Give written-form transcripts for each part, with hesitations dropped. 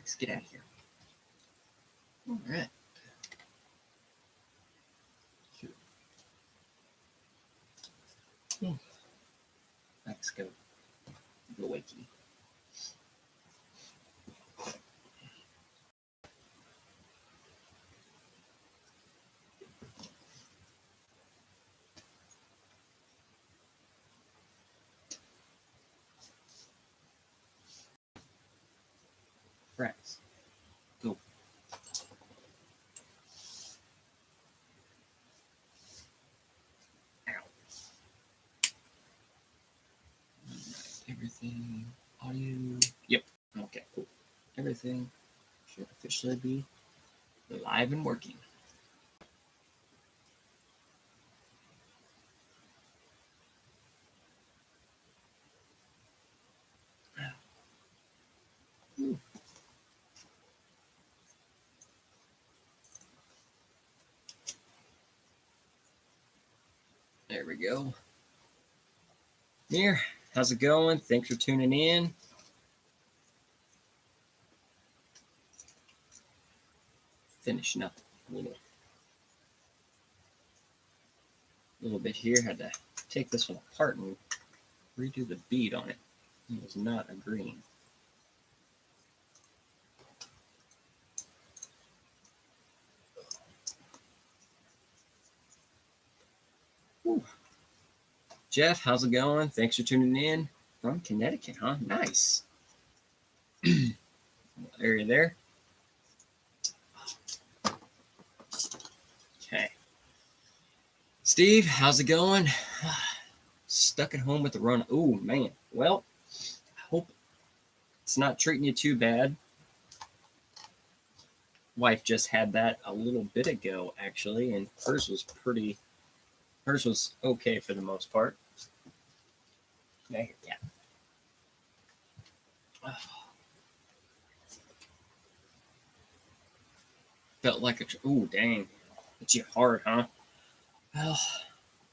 Let's get out of here. All right. Let's go. Go wakey. Friends. Go. Ow. Alright, everything. Audio. Yep. Okay, cool. Everything should officially be live and working. There we go. Here, how's it going? Thanks for tuning in. Finishing up a little bit here. Had to take this one apart and redo the bead on it. It was not agreeing. Whew. Jeff, how's it going? Thanks for tuning in from Connecticut, huh? Nice. Area there. Okay. Steve, how's it going? Stuck at home with the run. Oh, man. Well, I hope it's not treating you too bad. Wife just had that a little bit ago, actually, and hers was okay for the most part. Yeah. Felt like ooh, dang. Hit you hard, huh?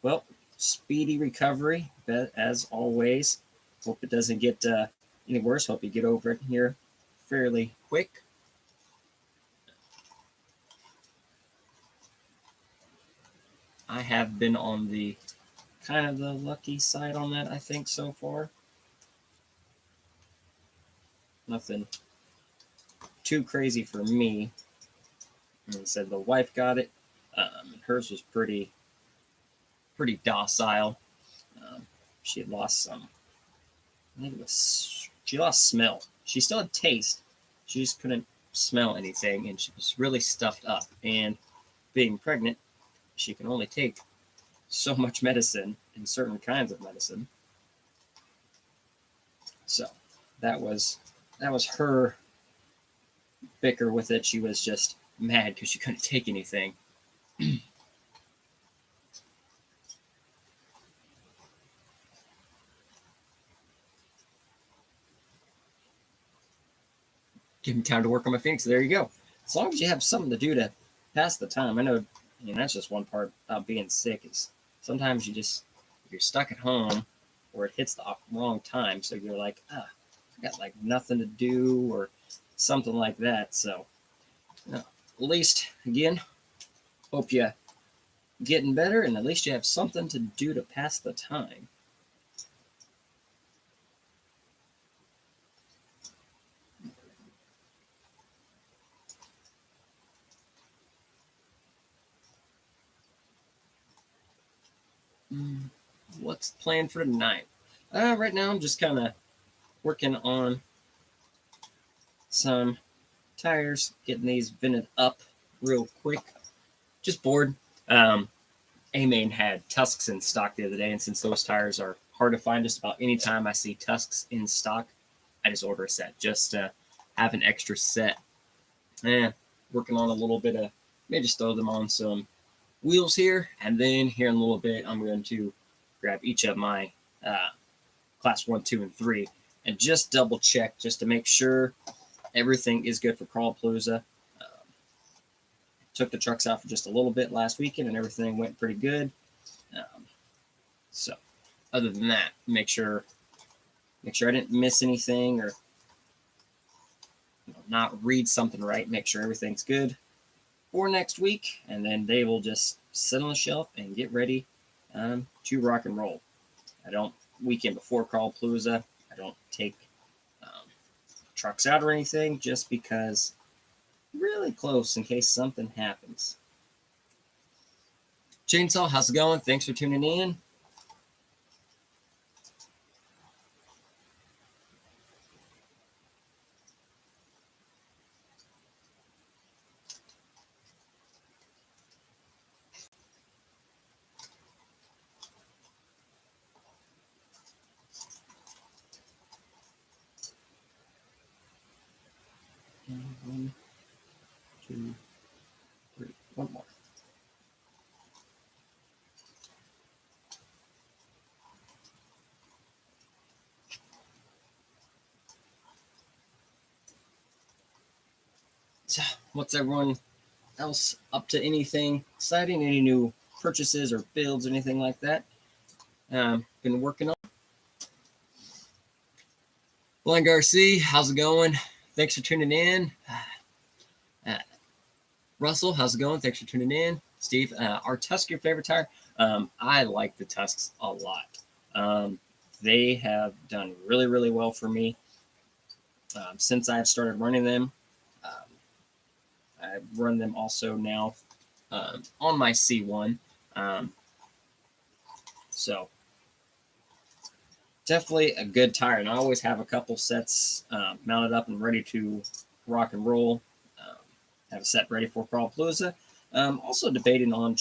Well, speedy recovery, as always. Hope it doesn't get any worse. Hope you get over it here fairly quick. I have been on the kind of the lucky side on that, I think, so far. Nothing too crazy for me. And I said the wife got it. Hers was pretty docile. She had lost some. I think she lost smell. She still had taste. She just couldn't smell anything, and she was really stuffed up. And being pregnant, she can only take so much medicine and certain kinds of medicine. So that was her bicker with it. She was just mad because she couldn't take anything. Give me time to work on my Phoenix. There you go. As long as you have something to do to pass the time. I know, that's just one part about being sick is sometimes you're stuck at home or it hits the wrong time. So you're like, I got like nothing to do or something like that. So at least, again, hope you getting better and at least you have something to do to pass the time. What's planned for tonight? Right now I'm just kind of working on some tires, getting these vented up real quick. Just bored. A-Main had Tusks in stock the other day, and since those tires are hard to find just about any time I see Tusks in stock, I just order a set just to have an extra set. Working on a little bit of, maybe just throw them on some wheels here, and then here in a little bit I'm going to grab each of my class 1, 2, and 3 and just double check just to make sure everything is good for Crawlapalooza. Took the trucks out for just a little bit last weekend and everything went pretty good. So other than that, make sure I didn't miss anything or not read something right, make sure everything's good for next week, and then they will just sit on the shelf and get ready to rock and roll. I don't weekend before Crawlapalooza. I don't take trucks out or anything, just because really close in case something happens. Chainsaw, how's it going? Thanks for tuning in. One, two, three, one more. So, what's everyone else up to? Anything exciting? Any new purchases or builds or anything like that? Been working on. Blind Garcia, how's it going? Thanks for tuning in. Russell, how's it going? Thanks for tuning in. Steve, are Tusks your favorite tire? I like the Tusks a lot. They have done really, really well for me since I've started running them. I run them also now on my C1. So definitely a good tire. And I always have a couple sets mounted up and ready to rock and roll. Have a set ready for Crawlapalooza. Also debating on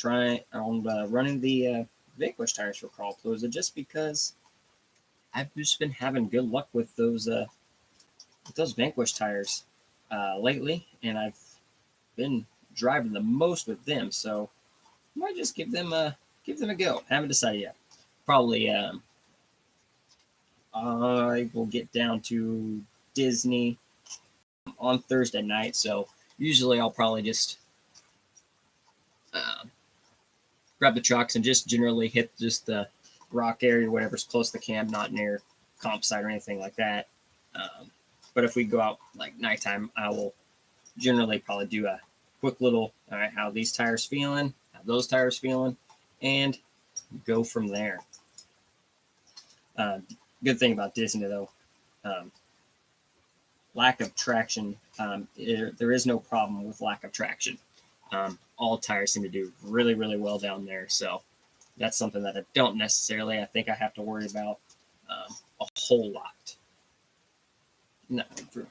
running the Vanquish tires for Crawlapalooza, just because I've just been having good luck with those Vanquish tires lately, and I've been driving the most with them. So I might just give them a go. Haven't decided yet. Probably I will get down to Disney on Thursday night. So usually I'll probably just grab the trucks and just generally hit just the rock area, whatever's close to the camp, not near comp site or anything like that. But if we go out like nighttime, I will generally probably do a quick little, all right, how these tires feeling, how those tires feeling, and go from there. Good thing about Disney though, lack of traction. There is no problem with lack of traction. All tires seem to do really, really well down there. So that's something that I don't necessarily, I think I have to worry about a whole lot. No, true.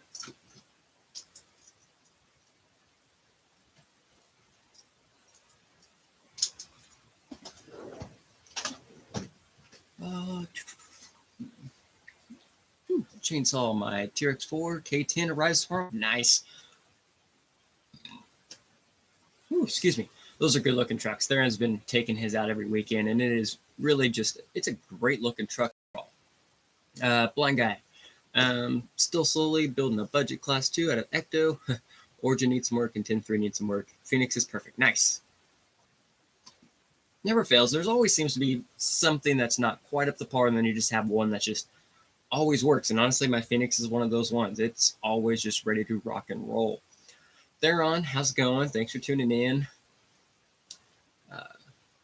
Chainsaw my TRX4 K10 Arise Farm. Nice. Ooh, excuse me. Those are good looking trucks. Theron's been taking his out every weekend, and it is really just, it's a great looking truck. Blind guy. Still slowly building a budget class 2 out of Ecto. Origin needs some work and 10.3 needs some work. Phoenix is perfect. Nice. Never fails. There's always seems to be something that's not quite up to par, and then you just have one that just always works. And honestly, my Phoenix is one of those ones. It's always just ready to rock and roll. Theron, how's it going? Thanks for tuning in.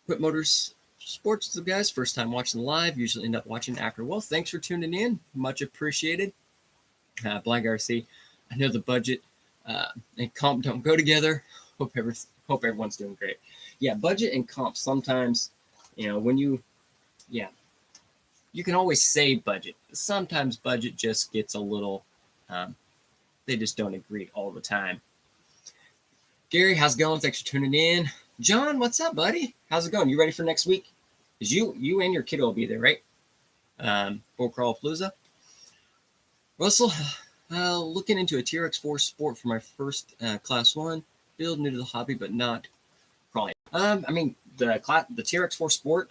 Quit Motors Sports, the guys. First time watching live. Usually end up watching after. Well, thanks for tuning in. Much appreciated. Blind Garcia, I know the budget and comp don't go together. Hope everyone's doing great. Yeah, budget and comp sometimes, when you can always say budget. Sometimes budget just gets a little, they just don't agree all the time. Gary, how's it going? Thanks for tuning in. John, what's up, buddy? How's it going? You ready for next week? Because you and your kiddo will be there, right? For Crawlapalooza. Russell, looking into a TRX4 Sport for my first Class 1. Build new to the hobby, but not crawling. I mean, the TRX4 Sport,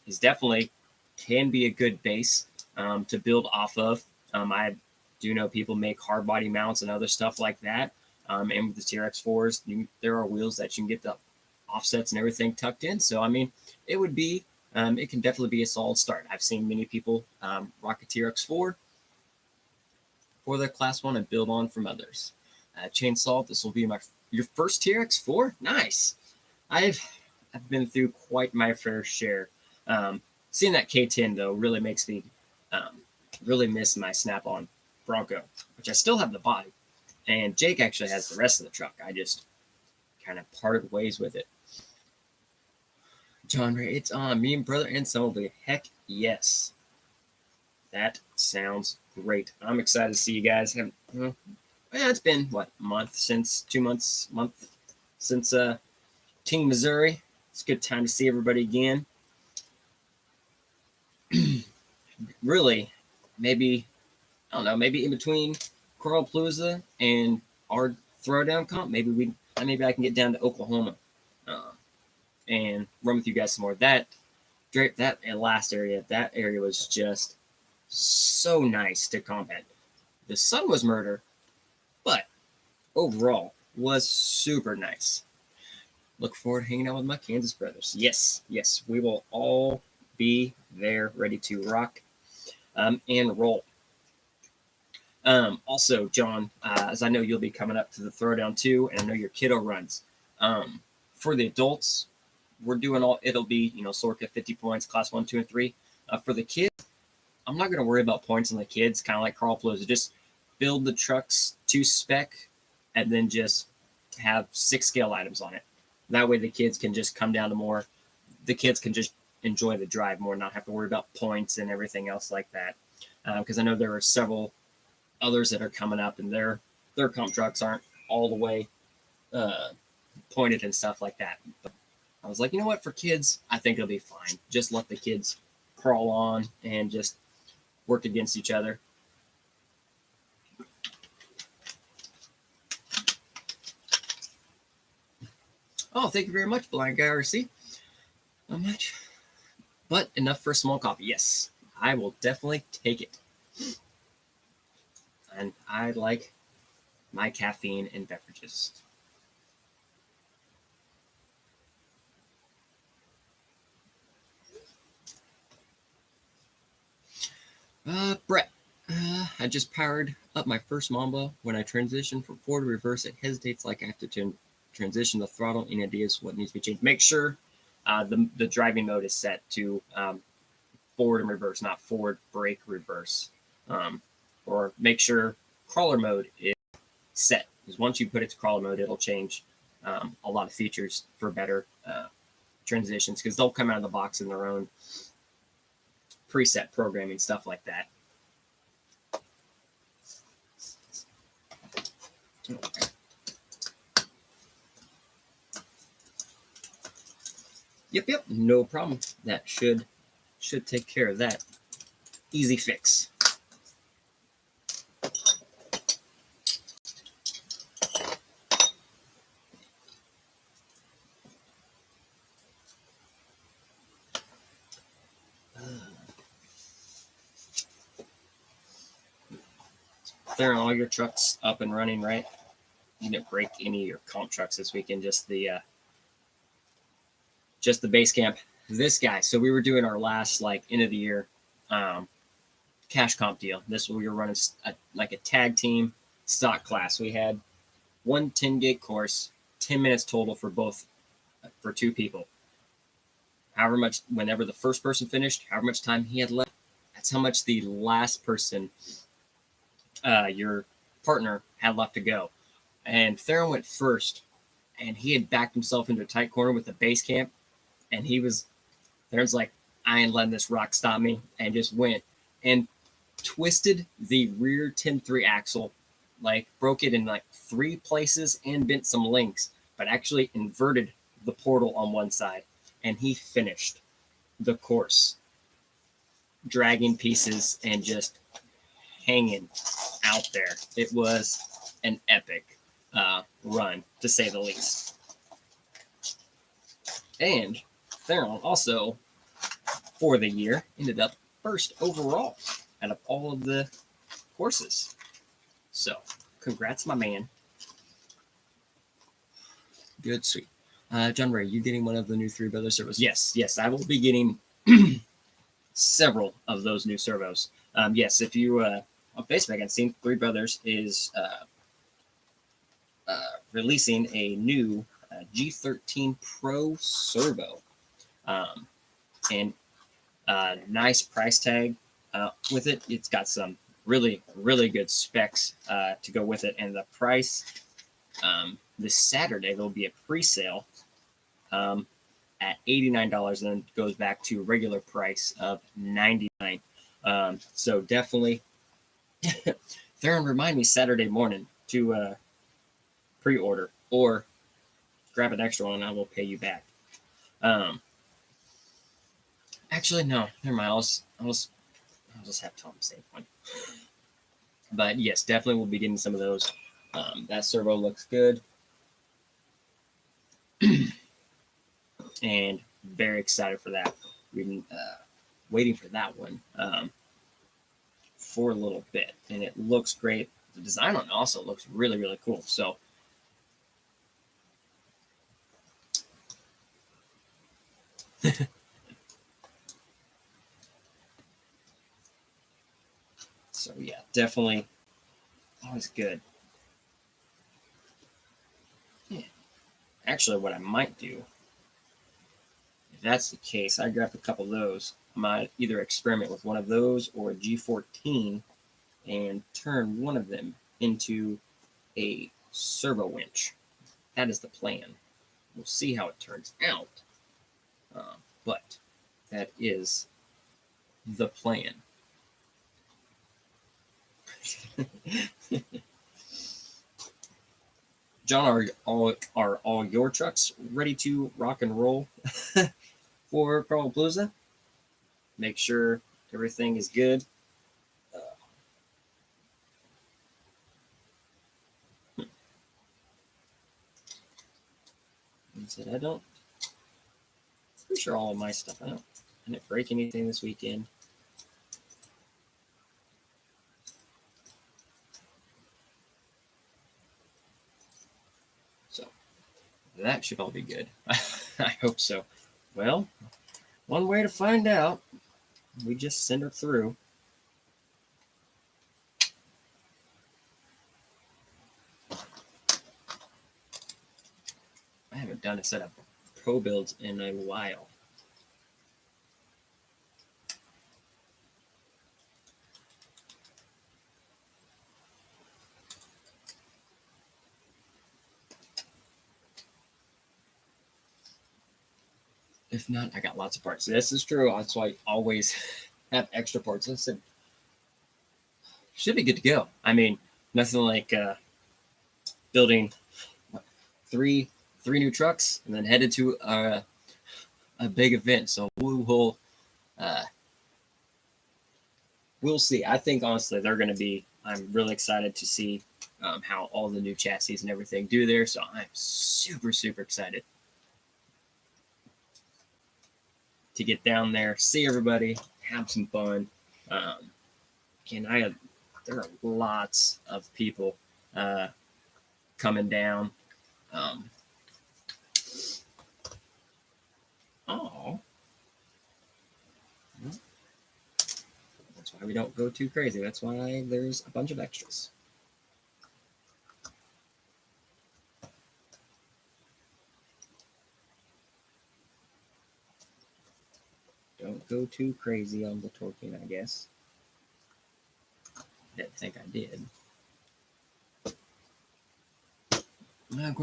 is definitely can be a good base to build off of. I do know people make hard body mounts and other stuff like that. And with the TRX4s, there are wheels that you can get the offsets and everything tucked in. So, it would be, it can definitely be a solid start. I've seen many people rock a TRX4 for their Class 1 and build on from others. chainsaw. This will be your first TRX4. Nice. I've been through quite my fair share. Seeing that K10 though really makes me really miss my Snap-on Bronco, which I still have the body, and Jake actually has the rest of the truck. I just kind of parted ways with it. John Ray, it's on. Me and brother and son will be. Heck yes. That sounds great. I'm excited to see you guys. It's been what, month since Team Missouri. It's a good time to see everybody again. Really, maybe in between Carlpalooza and our throwdown comp, maybe I can get down to Oklahoma and run with you guys some more. That last area, that area was just so nice to combat. The sun was murder, but overall was super nice. Look forward to hanging out with my Kansas brothers. Yes, we will all be there ready to rock and roll. Also, John, as I know you'll be coming up to the throwdown too, and I know your kiddo runs. For the adults, we're doing it'll be, Sorka 50 points, class 1, 2, and 3. For the kids, I'm not going to worry about points on the kids, kind of like Carlpalooza. Just build the trucks to spec and then just have 6 scale items on it. That way the kids can just come down to more. The kids can just enjoy the drive more, not have to worry about points and everything else like that. Because I know there are several others that are coming up, and their comp trucks aren't all the way pointed and stuff like that. But I was like, you know what? For kids, I think it'll be fine. Just let the kids crawl on and just work against each other. Oh, thank you very much, Blind Guy RC. Not much, but enough for a small coffee. Yes, I will definitely take it. And I like my caffeine in beverages. Brett, I just powered up my first Mamba. When I transition from forward to reverse, it hesitates like I have to transition the throttle. Any ideas what needs to be changed? Make sure the driving mode is set to forward and reverse, not forward, brake, reverse. Or make sure crawler mode is set, because once you put it to crawler mode, it'll change a lot of features for better transitions, because they'll come out of the box in their own preset programming, stuff like that. Okay. Yep, no problem. That should take care of that. Easy fix. Clearing all your trucks up and running, right? You didn't break any of your comp trucks this weekend, just the base camp. This guy, so we were doing our last end of the year cash comp deal. We were running a tag team stock class. We had one 10 gig course, 10 minutes total for 2 people. However much, whenever the first person finished, however much time he had left, that's how much the last person, your partner, had left to go. And Theron went first, and he had backed himself into a tight corner with the base camp, and Theron's like, I ain't letting this rock stop me, and just went and twisted the rear 10-3 axle, broke it in 3 places and bent some links, but actually inverted the portal on one side, and he finished the course dragging pieces and just hanging out there. It was an epic run, to say the least. And Theron also, for the year, ended up first overall out of all of the courses. So, congrats, my man. Good, sweet. John Ray, you getting one of the new 3 brother servos? Yes, I will be getting several of those new servos. Yes, if you on Facebook, I've seen 3 brothers is releasing a new G13 Pro Servo, and nice price tag with it. It's got some really good specs to go with it, and the price this Saturday there'll be a pre-sale at $89, and then goes back to regular price of $99. So definitely, Theron, remind me Saturday morning to pre-order or grab an extra one, and I will pay you back. Actually, no, never mind. I'll just have Tom save one. But yes, definitely we'll be getting some of those. That servo looks good. And very excited for that. We've been waiting for that one for a little bit, and it looks great. The design on it also looks really cool. So so yeah, definitely always good. Yeah. Actually, what I might do, if that's the case, I grabbed a couple of those. I might either experiment with one of those or a G14 and turn one of them into a servo winch. That is the plan. We'll see how it turns out, but that is the plan. John, are all your trucks ready to rock and roll for Palooza? Make sure everything is good. He said, I don't. Pretty sure all of my stuff. I didn't break anything this weekend. So that should all be good. I hope so. Well, one way to find out, we just send her through. I haven't done a set of pro builds in a while. If not, I got lots of parts. This is true. That's why I always have extra parts. I said, should be good to go. I mean, nothing like building three new trucks and then headed to a big event. So we'll see. I think honestly they're going to be. I'm really excited to see how all the new chassis and everything do there. So I'm super excited to get down there, see everybody, have some fun. And there are lots of people coming down. Oh, that's why we don't go too crazy. That's why there's a bunch of extras. Don't go too crazy on the torquing, I guess. Didn't think I did. Quick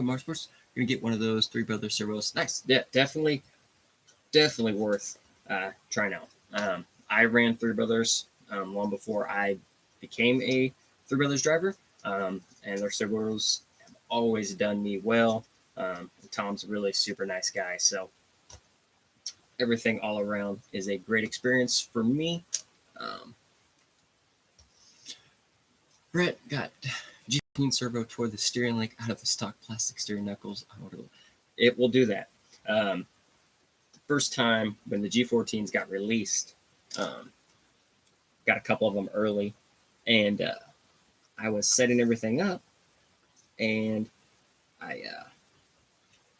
Motorsports, you're gonna get one of those Three Brothers servos. Nice. Yeah, definitely worth trying out. I ran Three Brothers long before I became a Three Brothers driver, and their servos have always done me well. Tom's a really super nice guy, so everything all around is a great experience for me. Brett got G15 servo toward the steering link out of the stock plastic steering knuckles. It will do that. First time when the G14s got released, got a couple of them early, and I was setting everything up, and I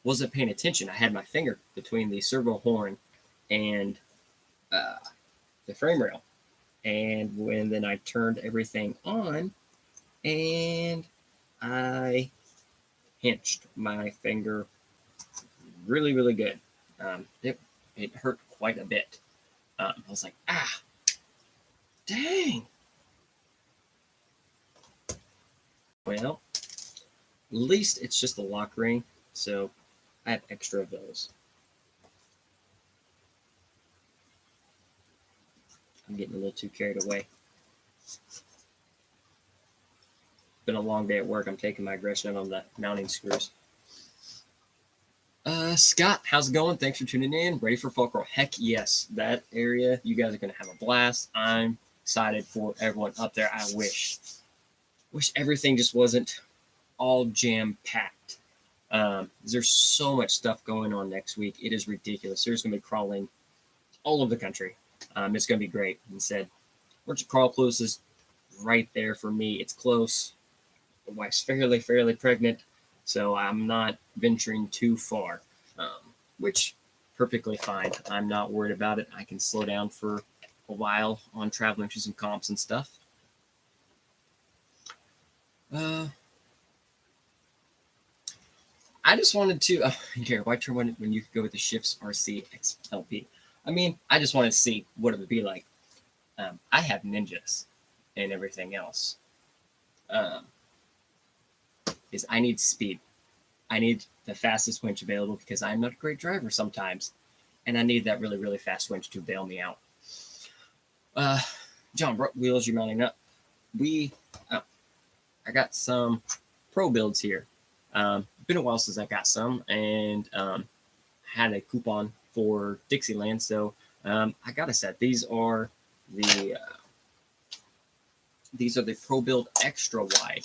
wasn't paying attention. I had my finger between the servo horn and the frame rail, and when then I turned everything on, and I pinched my finger really, really good. It hurt quite a bit. I was like, dang. Well, at least it's just a lock ring, so I have extra of those. I'm getting a little too carried away. Been a long day at work. I'm taking my aggression out on the mounting screws. Scott, how's it going? Thanks for tuning in. Ready for folk roll? Heck yes. That area, you guys are going to have a blast. I'm excited for everyone up there. I wish everything just wasn't all jam-packed. There's so much stuff going on next week. It is ridiculous. There's going to be crawling all over the country. It's going to be great. And said, Merchant Crawl Close is right there for me. It's close. My wife's fairly pregnant, so I'm not venturing too far, which perfectly fine. I'm not worried about it. I can slow down for a while on traveling to some comps and stuff. I just wanted to, Gary, why turn when you could go with the Shifts RC XLP? I mean, I just wanted to see what it would be like. I have ninjas and everything else. Is I need speed. I need the fastest winch available because I'm not a great driver sometimes. And I need that really, really fast winch to bail me out. John, what wheels you mounting up? I got some pro builds here. Been a while since I got some, and had a coupon for Dixieland, so I got a set. These are the Pro Build extra wide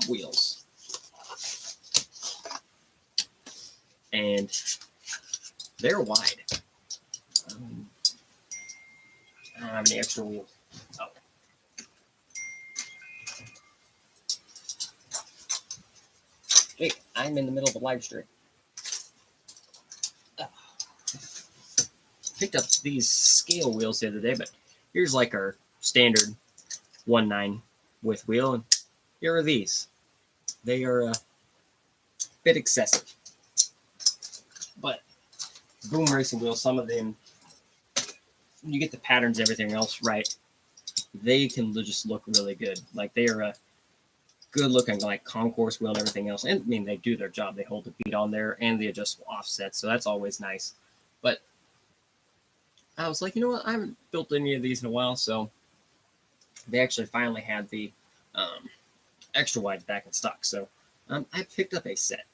wheels, and they're wide. I don't have any extra wheels. Oh. Hey, I'm in the middle of a live stream. Picked up these scale wheels the other day, but here's like our standard 1.9 width wheel, and here are these. They are a bit excessive, but boom racing wheels, some of them, when you get the patterns and everything else right, they can just look really good. Like they are a good looking like concourse wheel and everything else. And I mean, they do their job. They hold the bead on there and the adjustable offset. So that's always nice. But I was like, you know what? I haven't built any of these in a while. So they actually finally had the extra wide back in stock. So I picked up a set.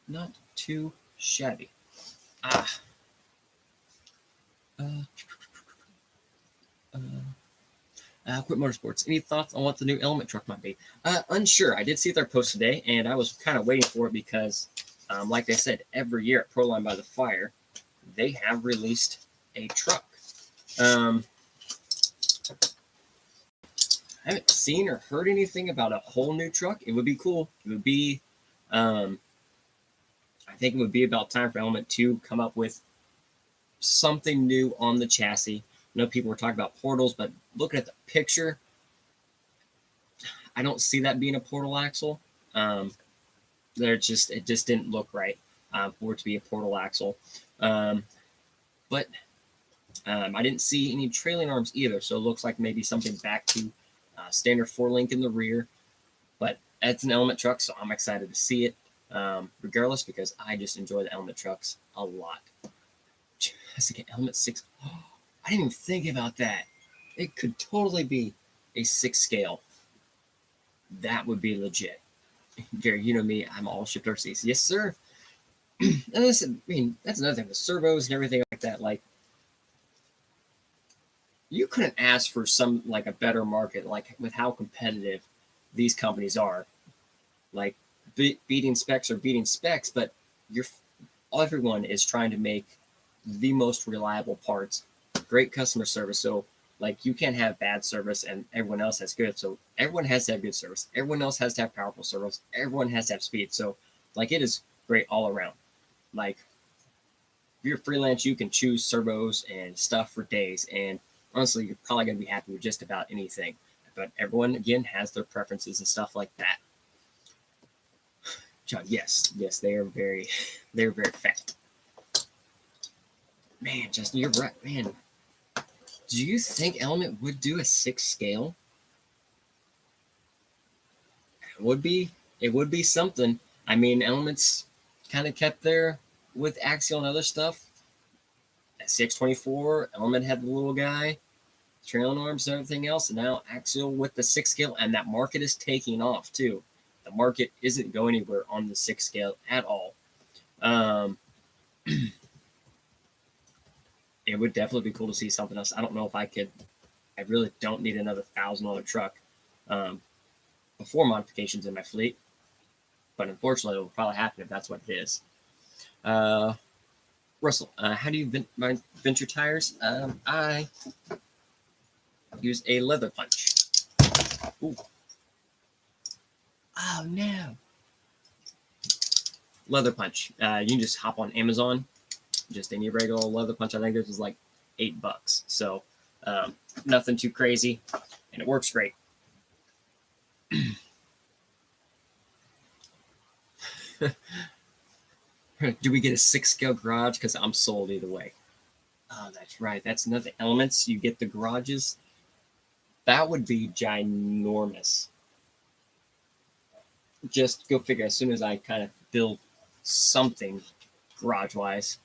Not too shabby. Quit Motorsports. Any thoughts on what the new Element truck might be? Unsure. I did see their post today, and I was kind of waiting for it because, like I said, every year at Proline by the Fire, they have released a truck. I haven't seen or heard anything about a whole new truck. It would be cool. It would be, I think it would be about time for Element to come up with something new on the chassis. I know people were talking about portals, but looking at the picture, I don't see that being a portal axle. It just didn't look right for it to be a portal axle. But I didn't see any trailing arms either, so it looks like maybe something back to standard 4-link in the rear. But it's an Element truck, so I'm excited to see it, regardless, because I just enjoy the Element trucks a lot. Jessica, Element 6. Oh, I didn't even think about that. It could totally be a 6 scale. That would be legit. Gary, you know me, I'm all shipped RCs. Yes, sir. And listen, I mean, that's another thing. The servos and everything like that. Like, you couldn't ask for some, like, a better market, like, with how competitive these companies are. Like, beating specs, but everyone is trying to make the most reliable parts, great customer service. So like you can't have bad service and everyone else has good. So everyone has to have good service. Everyone else has to have powerful service. Everyone has to have speed. So like it is great all around. Like if you're freelance, you can choose servos and stuff for days. And honestly, you're probably going to be happy with just about anything. But everyone, again, has their preferences and stuff like that. John, yes, they are very, they're very fat. Man, Justin, you're right, man. Do you think Element would do a 6 scale? It would be something. I mean, Element's kind of kept there with Axial and other stuff. At 624, Element had the little guy, trailing arms and everything else, and now Axial with the 6 scale, and that market is taking off too. The market isn't going anywhere on the 6 scale at all. It would definitely be cool to see something else. I don't know if I could. I really don't need another $1,000 truck before modifications in my fleet, but unfortunately, it will probably happen if that's what it is. Russell, how do you venture tires? I use a leather punch. Ooh. Oh no! Leather punch. You can just hop on Amazon. Just any regular leather punch. I think this was like $8. So nothing too crazy, and it works great. Do we get a 6 scale garage? Because I'm sold either way. Oh, that's right. That's another Elements. You get the garages. That would be ginormous. Just go figure. As soon as I kind of build something garage-wise,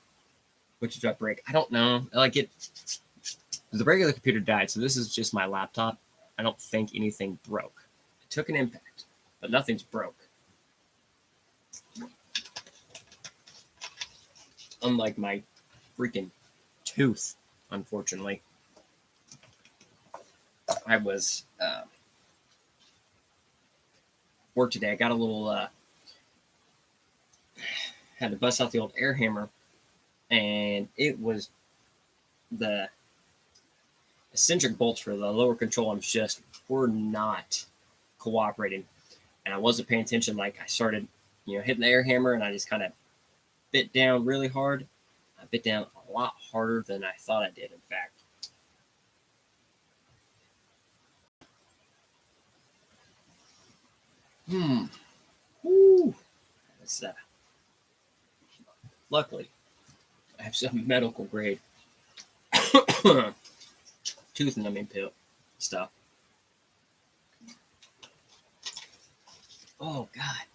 which do I break? I don't know. Like it, the regular computer died, so this is just my laptop. I don't think anything broke. It took an impact, but nothing's broke. Unlike my freaking tooth, unfortunately. I was work today. I got a little had to bust out the old air hammer, and it was the eccentric bolts for the lower control arms just were not cooperating, and I wasn't paying attention. Like I started, hitting the air hammer, and I just kind of bit down really hard. I bit down a lot harder than I thought I did, in fact. Woo. That's, luckily, I have some medical grade tooth numbing pill stuff. Oh, God.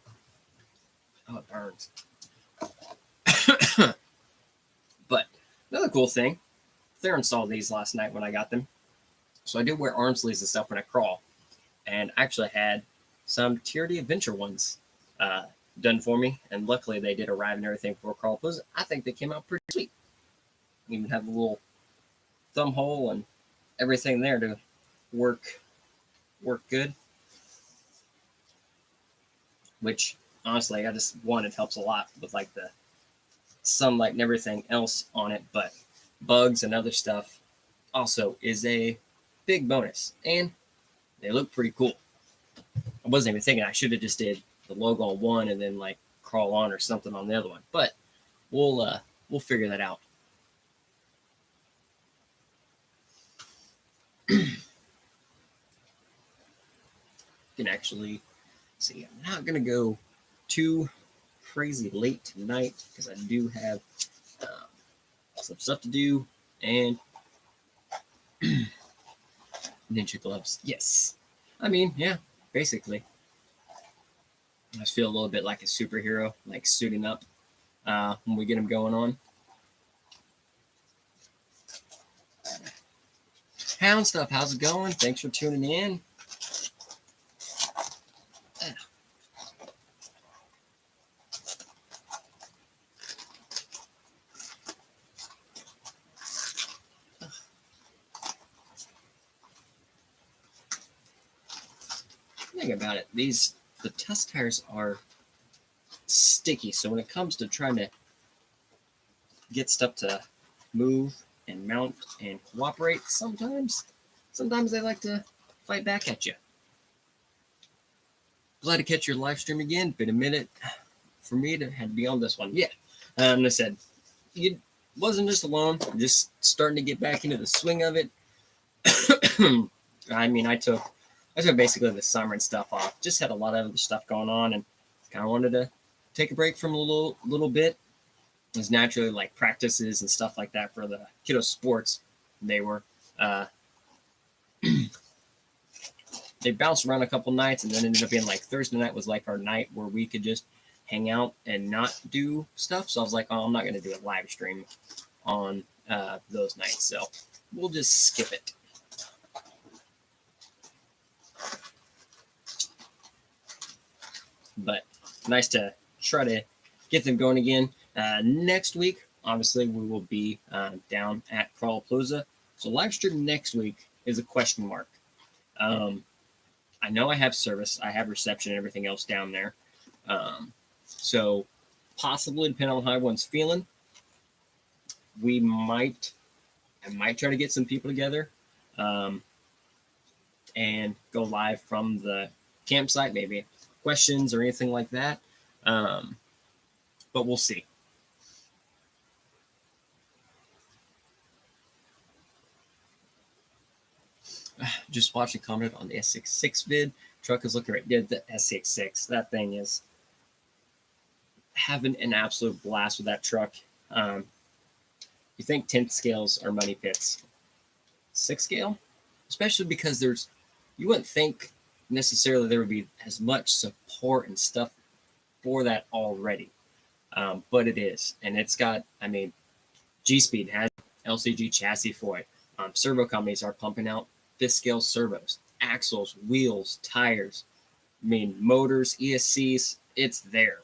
Oh, it burns. But another cool thing, Thayer installed these last night when I got them. So I do wear arm sleeves and stuff when I crawl. And I actually had some TRD Adventure ones done for me. And luckily they did arrive and everything for crawl. Because I think they came out pretty sweet. Even have a little thumb hole and everything there to work good. Which, honestly, I just it helps a lot with like the sunlight and everything else on it, but bugs and other stuff also is a big bonus, and they look pretty cool. I wasn't even thinking I should have just did the logo on one and then like crawl on or something on the other one, but we'll figure that out. Can actually see. I'm not gonna go too crazy late tonight because I do have some stuff to do and ninja gloves. Yes, I mean, yeah, basically. I just feel a little bit like a superhero, like suiting up when we get them going on. Hound stuff, how's it going? Thanks for tuning in. Thing about it, the test tires are sticky, so when it comes to trying to get stuff to move and mount and cooperate, sometimes they like to fight back at you. Glad to catch your live stream again. Been a minute for me to have to be on this one. Yeah, I said you wasn't just alone, just starting to get back into the swing of it. I mean, I took I took basically the summer and stuff off. Just had a lot of other stuff going on, and kind of wanted to take a break from a little bit. There's naturally like practices and stuff like that for the kiddo sports. They were uh, they bounced around a couple nights, and then ended up being like Thursday night was like our night where we could just hang out and not do stuff. So I was like, oh, I'm not going to do a live stream on those nights, so we'll just skip it. But nice to try to get them going again. Next week, obviously, we will be down at Crawlapalooza. So live stream next week is a question mark. I know I have service, I have reception and everything else down there. So possibly, depending on how everyone's feeling, I might try to get some people together and go live from the campsite, maybe questions or anything like that. But we'll see. Just watched a comment on the S66 vid. Truck is looking right. Yeah, the S66. That thing is having an absolute blast with that truck. You think 10th scales are money pits. 6 scale, especially because you wouldn't think necessarily there would be as much support and stuff for that already. But it is. And it's got, G-Speed has LCG chassis for it. Servo companies are pumping out 5th scale servos, axles, wheels, tires, motors, ESCs, it's there.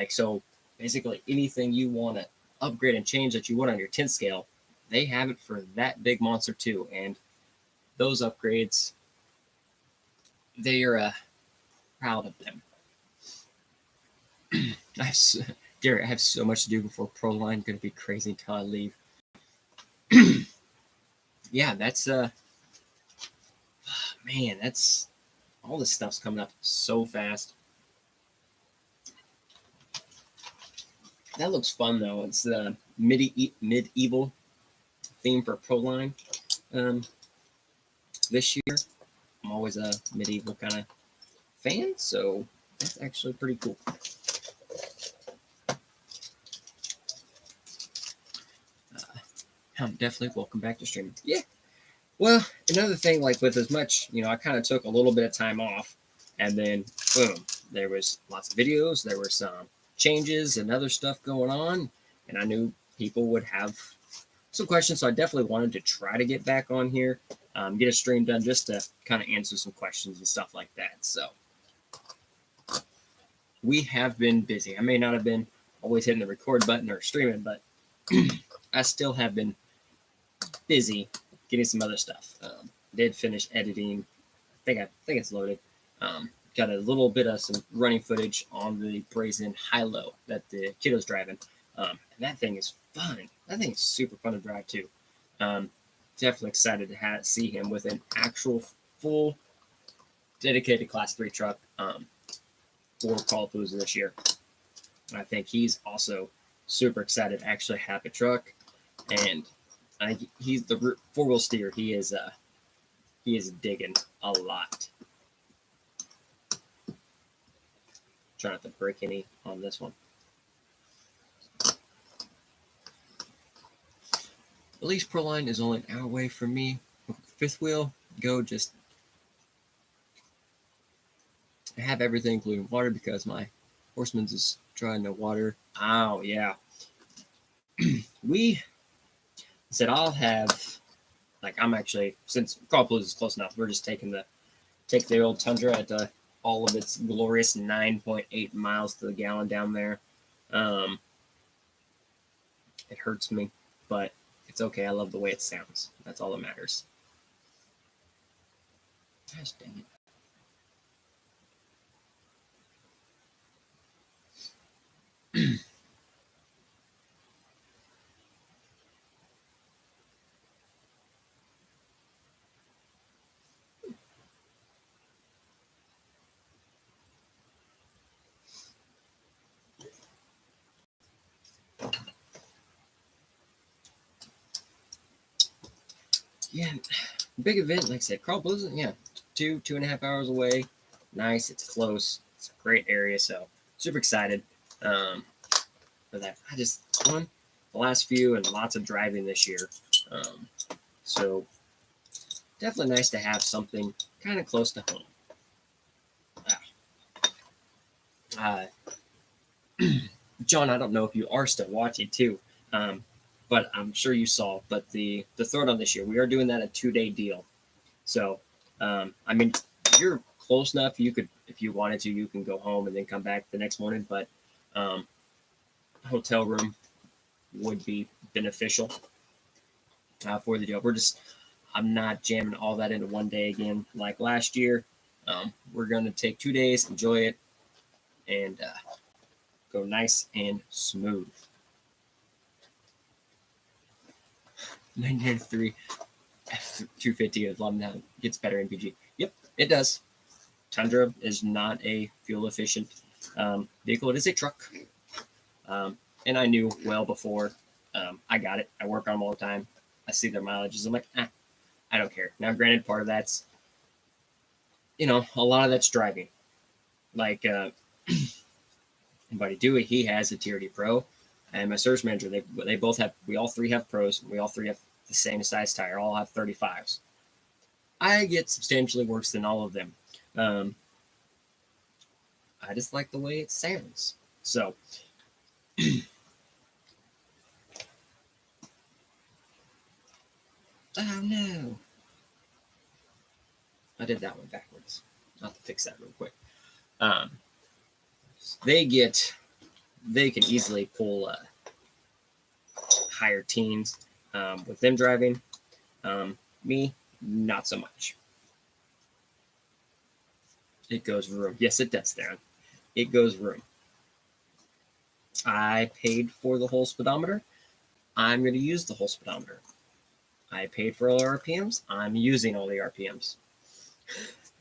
So basically anything you want to upgrade and change that you want on your 10th scale, they have it for that big monster too. And those upgrades, they are proud of them. Gary, I have so much to do before Pro Line. Going to be crazy until I leave. Yeah, that's that's all this stuff's coming up so fast. That looks fun though. It's the medieval theme for Pro Line this year. I'm always a medieval kind of fan, so that's actually pretty cool. Definitely welcome back to streaming. Yeah. Well, another thing, like with as much, I kind of took a little bit of time off, and then boom, there was lots of videos, there were some changes and other stuff going on, and I knew people would have some questions, so I definitely wanted to try to get back on here, get a stream done just to kind of answer some questions and stuff like that. So we have been busy. I may not have been always hitting the record button or streaming, but I still have been busy getting some other stuff. Did finish editing. I think it's loaded. Got a little bit of some running footage on the Brazen High-Low that the kiddo's driving. And that thing is fun. That thing is super fun to drive too. Definitely excited to see him with an actual full dedicated Class 3 truck for Crawlapalooza this year. I think he's also super excited to actually have a truck, and I think he's the 4-wheel steer. He is digging a lot. Trying not to break any on this one. At least Pro Line is only an hour away from me. 5th wheel, go just. I have everything including water because my Horseman's is trying to water. Oh yeah. We said I'll have, I'm actually, since Crawlapalooza is close enough, we're just take the old Tundra at all of its glorious 9.8 miles to the gallon down there. It hurts me, but it's okay. I love the way it sounds. That's all that matters. Gosh dang it. Yeah, big event, like I said, Crawlapalooza, yeah, 2.5 hours away. Nice. It's close. It's a great area. So super excited for that. I just won the last few and lots of driving this year. So definitely nice to have something kind of close to home. John, I don't know if you are still watching too, but I'm sure you saw. But the throwdown this year, we are doing that a 2-day deal. So, I mean, you're close enough. You could, if you wanted to, you can go home and then come back the next morning. But hotel room would be beneficial for the deal. I'm not jamming all that into one day again like last year. We're going to take 2 days, enjoy it, and go nice and smooth. 993 F250 of love now gets better MPG. Yep, it does. Tundra is not a fuel efficient vehicle. It is a truck. And I knew well before I got it. I work on them all the time. I see their mileages. I'm like, I don't care. Now, granted, part of that's, a lot of that's driving. Like, Buddy Dewey, he has a Tier D Pro, and my service manager, they both have, we all three have pros. We all three have the same size tire, all have 35s. I get substantially worse than all of them. I just like the way it sounds. So, oh no. I did that one backwards. I'll have to fix that real quick. They can easily pull higher teens with them driving. Me, not so much. It goes room. Yes, it does, Darren. It goes room. I paid for the whole speedometer. I'm going to use the whole speedometer. I paid for all the RPMs. I'm using all the RPMs.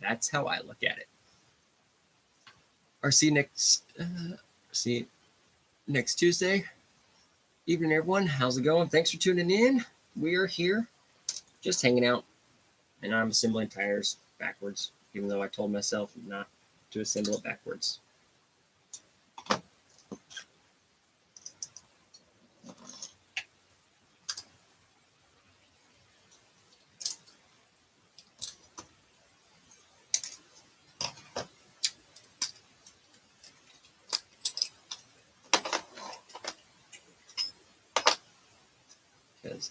That's how I look at it. Our see you next Tuesday. Evening, everyone. How's it going? Thanks for tuning in. We are here just hanging out, and I'm assembling tires backwards, even though I told myself not to assemble it backwards. Because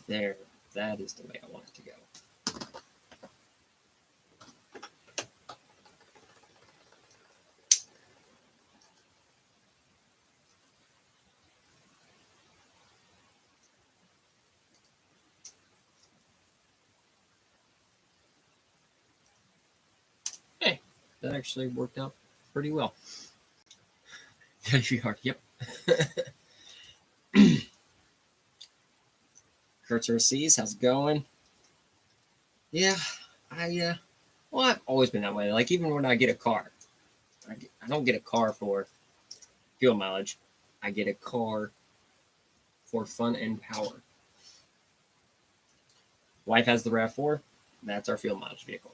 that is the way I want it to go. Hey, that actually worked out pretty well. Yep. Kurtz overseas, how's it going? Yeah, I've always been that way. Like, even when I get a car, I don't get a car for fuel mileage. I get a car for fun and power. Wife has the RAV4. That's our fuel mileage vehicle,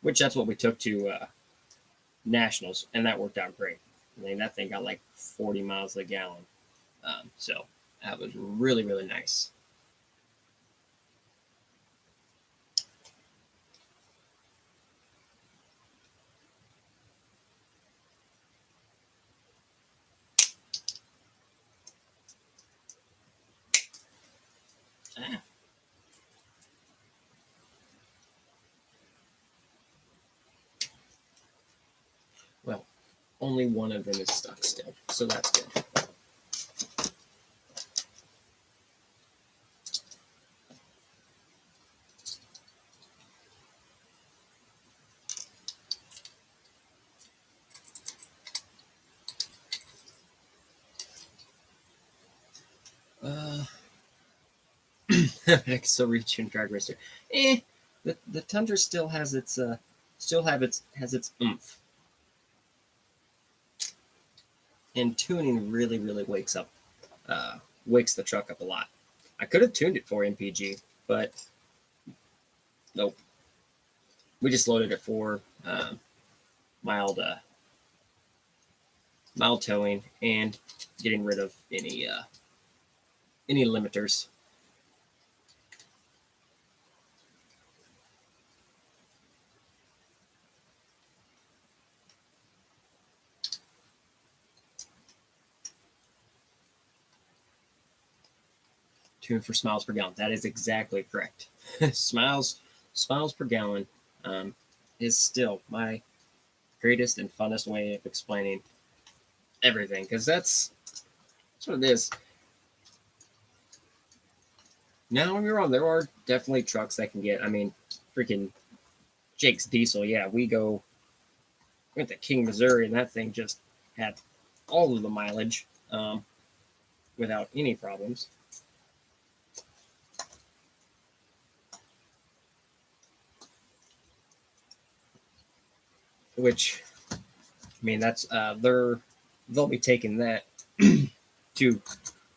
which that's what we took to nationals, and that worked out great. I mean, that thing got like 40 miles a gallon. So that was really, really nice. Well, only one of them is stuck still, so that's good. I can still reach in drag racer. The Tundra still has its oomph. And tuning really, really wakes the truck up a lot. I could have tuned it for MPG, but nope. we just loaded it for mild mild towing and getting rid of any limiters. Tuned for smiles per gallon. That is exactly correct. smiles per gallon is still my greatest and funnest way of explaining everything, because that's what it is. Now, when you're wrong, there are definitely trucks that can get. I mean, freaking Jake's Diesel. Yeah, we went to King, Missouri, and that thing just had all of the mileage without any problems. Which, I mean, that's they'll be taking that to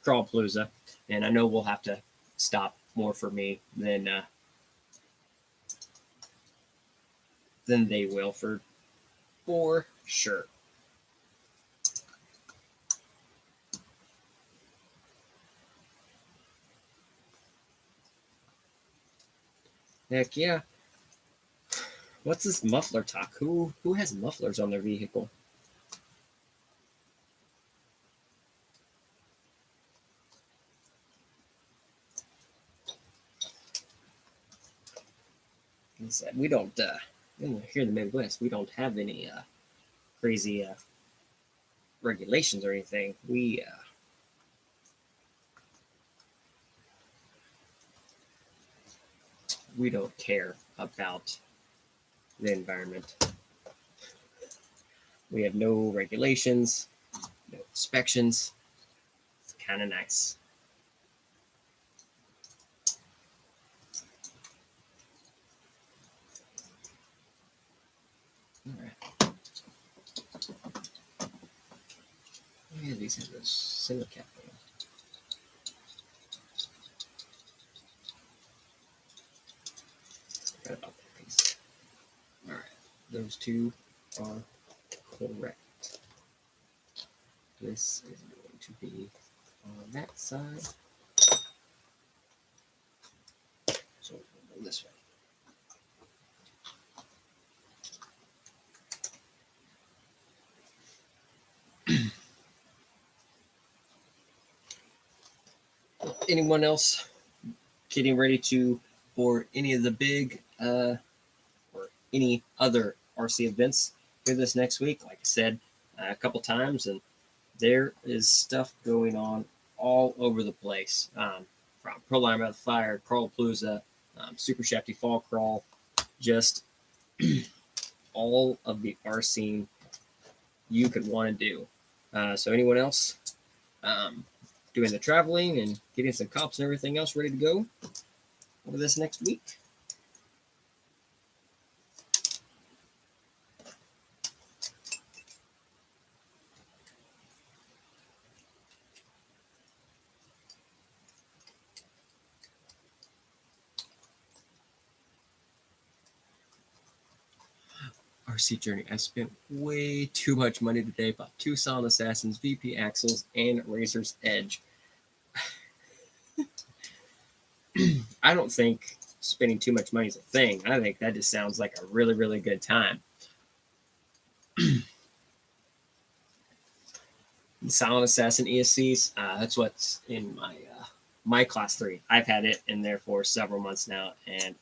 Crawlpalooza, and I know we'll have to stop more for me than they will for sure. Heck yeah. What's this muffler talk? Who has mufflers on their vehicle? We don't here in the Midwest, we don't have any crazy regulations or anything. We don't care about the environment. We have no regulations, no inspections. It's kind of nice. All right. Yeah, these have this cinder cap thing. Forgot about that piece. All right, those two are correct. This is going to be on that side. So we'll go this way. Anyone else getting ready for any of the big or any other RC events here this next week? Like I said a couple times, and there is stuff going on all over the place. From Pro Line by the Fire, Crawlpalooza, Super Shafty Fall Crawl, just all of the RC you could want to do. So anyone else doing the traveling and getting some cops and everything else ready to go over this next week? RC Journey. I spent way too much money today. Bought 2 Silent Assassins, VP Axles, and Razor's Edge. I don't think spending too much money is a thing. I think that just sounds like a really, really good time. Silent Assassin ESCs, that's what's in my class 3. I've had it in there for several months now, and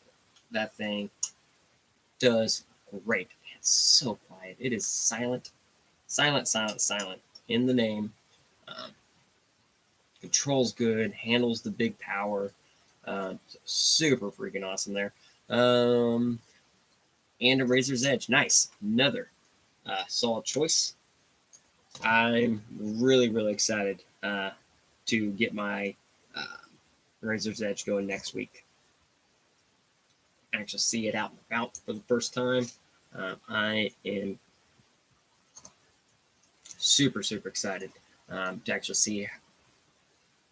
that thing does great. It's so quiet. It is silent in the name. Controls good, handles the big power. Super freaking awesome there. And a Razor's Edge. Nice. Another solid choice. I'm really, really excited to get my Razor's Edge going next week. Actually see it out and about for the first time. I am super, super excited to actually see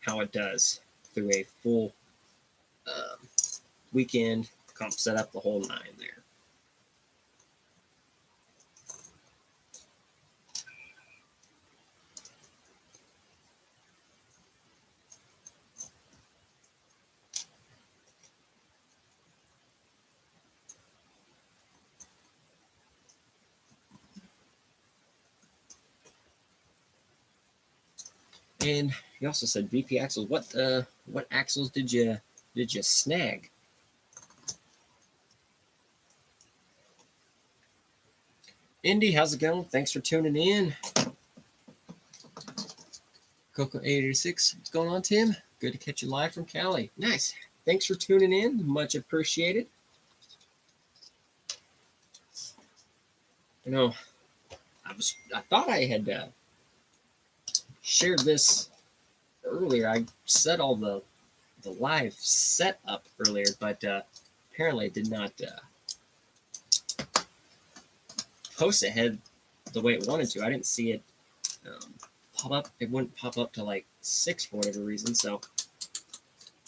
how it does through a full weekend comp setup, the whole 9 there. And you also said VP axles. What axles did you snag? Indy, how's it going? Thanks for tuning in. Coco 886, what's going on, Tim? Good to catch you live from Cali. Nice. Thanks for tuning in. Much appreciated. You know, I thought I had shared this earlier. I set all the live setup earlier, but apparently I did not post ahead the way it wanted to. I didn't see it pop up. It wouldn't pop up to like 6 for whatever reason. So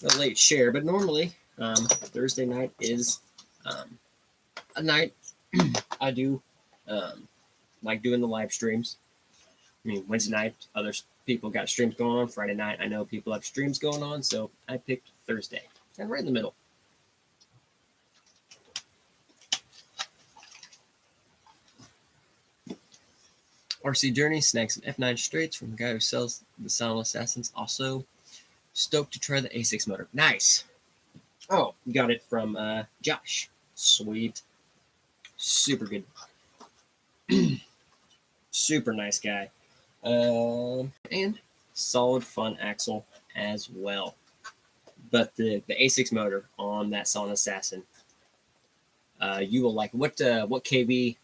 a late share, but normally Thursday night is a night I do like doing the live streams. I mean, Wednesday night, other people got streams going on. Friday night, I know people have streams going on, so I picked Thursday. And right in the middle. RC Journey snags some F9 straights from the guy who sells the Silent Assassins. Also, stoked to try the A6 motor. Nice. Oh, got it from Josh. Sweet. Super good. Super nice guy. And solid fun axle as well. But the A6 motor on that Silent Assassin, you will like. What KV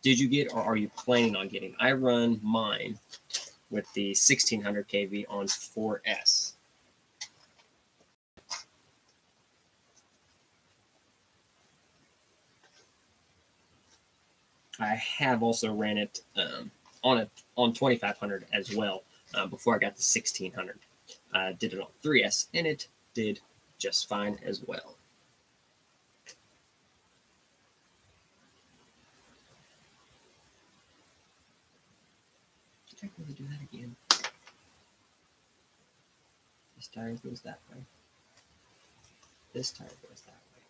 did you get, or are you planning on getting? I run mine with the 1600 kV on 4S. I have also ran it on 2500 as well before I got the 1600. Did it on 3S, and it did just fine as well. Did I really do that again? This tire goes that way. This tire goes that way.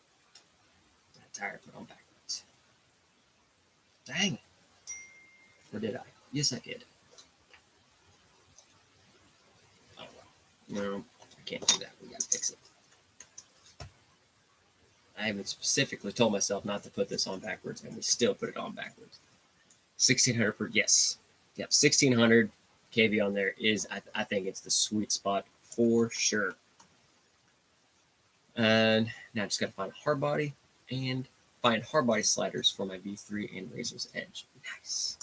That tire put on backwards. Dang. Or did I? Yes, I did. Oh, well. No, I can't do that. We gotta fix it. I even specifically told myself not to put this on backwards, and we still put it on backwards. 1600 per, yes. Yep, 1600 kV on there is, I think it's the sweet spot for sure. And now I just got to find a hard body and find hard body sliders for my V3 and Razor's Edge. Nice.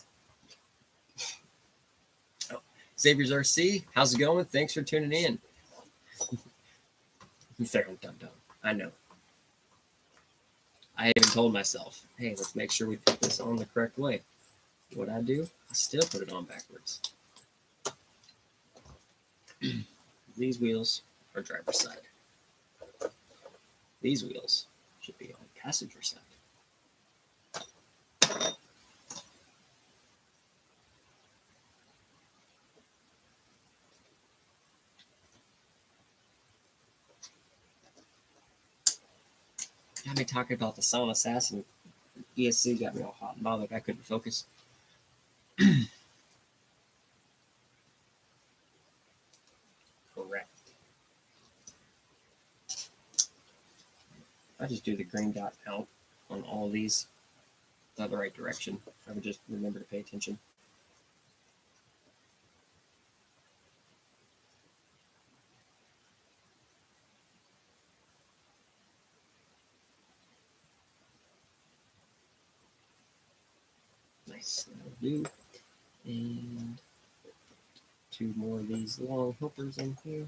Oh, Xavier's RC, how's it going? Thanks for tuning in. Fair and dumb. I know. I even told myself, hey, let's make sure we put this on the correct way. What I do, I still put it on backwards. These wheels are driver's side. These wheels should be on passenger side. Got me talking about the Silent Assassin. ESC got me all hot and bothered. I couldn't focus. Correct. I just do the green dot out on all of these the right direction. I would just remember to pay attention. Nice. That'll do. And 2 more of these long hookers in here.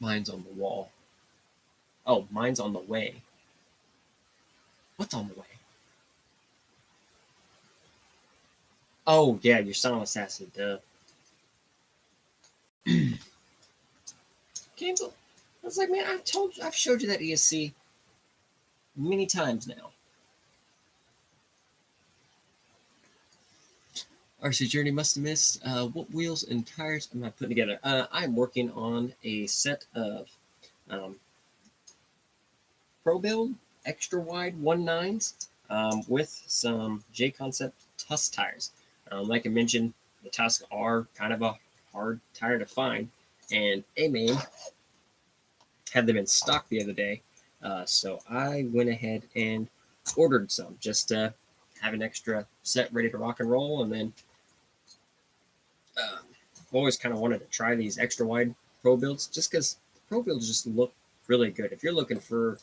Mine's on the wall. Oh, mine's on the way. What's on the way? Oh, yeah, your Silent Assassin, duh. cancel. I was like, man, I've showed you that ESC many times now. RC Journey must have missed. What wheels and tires am I putting together? I'm working on a set of Pro Build extra wide 1.9s with some J Concept Tusk tires. Like I mentioned, the Tusk are kind of a hard tire to find, and A-Main had them in stock the other day. So I went ahead and ordered some just to have an extra set ready to rock and roll. And then I've always kind of wanted to try these extra wide Pro Builds just because Pro Builds just look really good. If you're looking for,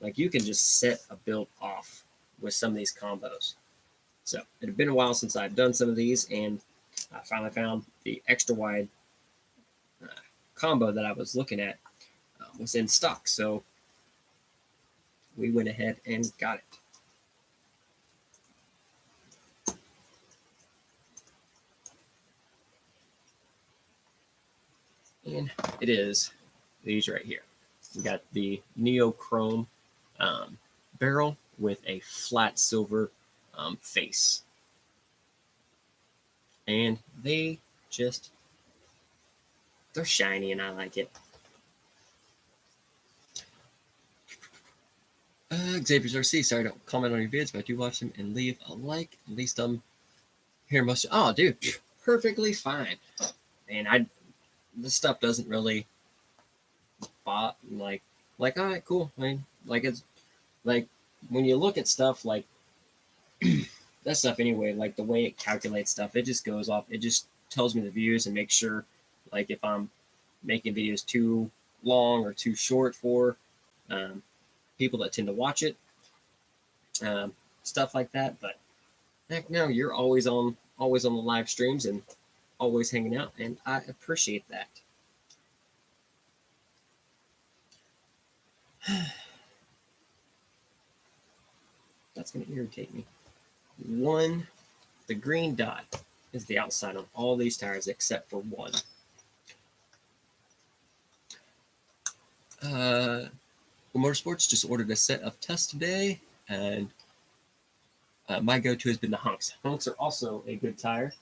like, you can just set a build off with some of these combos. So it had been a while since I've done some of these, and I finally found the extra wide combo that I was looking at was in stock. So we went ahead and got it. And it is these right here. We got the neochrome barrel with a flat silver face. And they're shiny and I like it. Xavier's RC, sorry I don't comment on your vids, but I do watch them and leave a like. At least I'm here most. Oh, dude, perfectly fine. And this stuff doesn't really bot like all right, cool. I mean, like it's like when you look at stuff like that stuff anyway, like the way it calculates stuff, it just goes off. It just tells me the views and makes sure, like, if I'm making videos too long or too short for people that tend to watch it, stuff like that. But heck no, you're always on the live streams and always hanging out, and I appreciate that. That's going to irritate me. The green dot is the outside on all these tires except for one. Motorsports just ordered a set of Tusk today, and my go-to has been the Hunks. Hunks are also a good tire.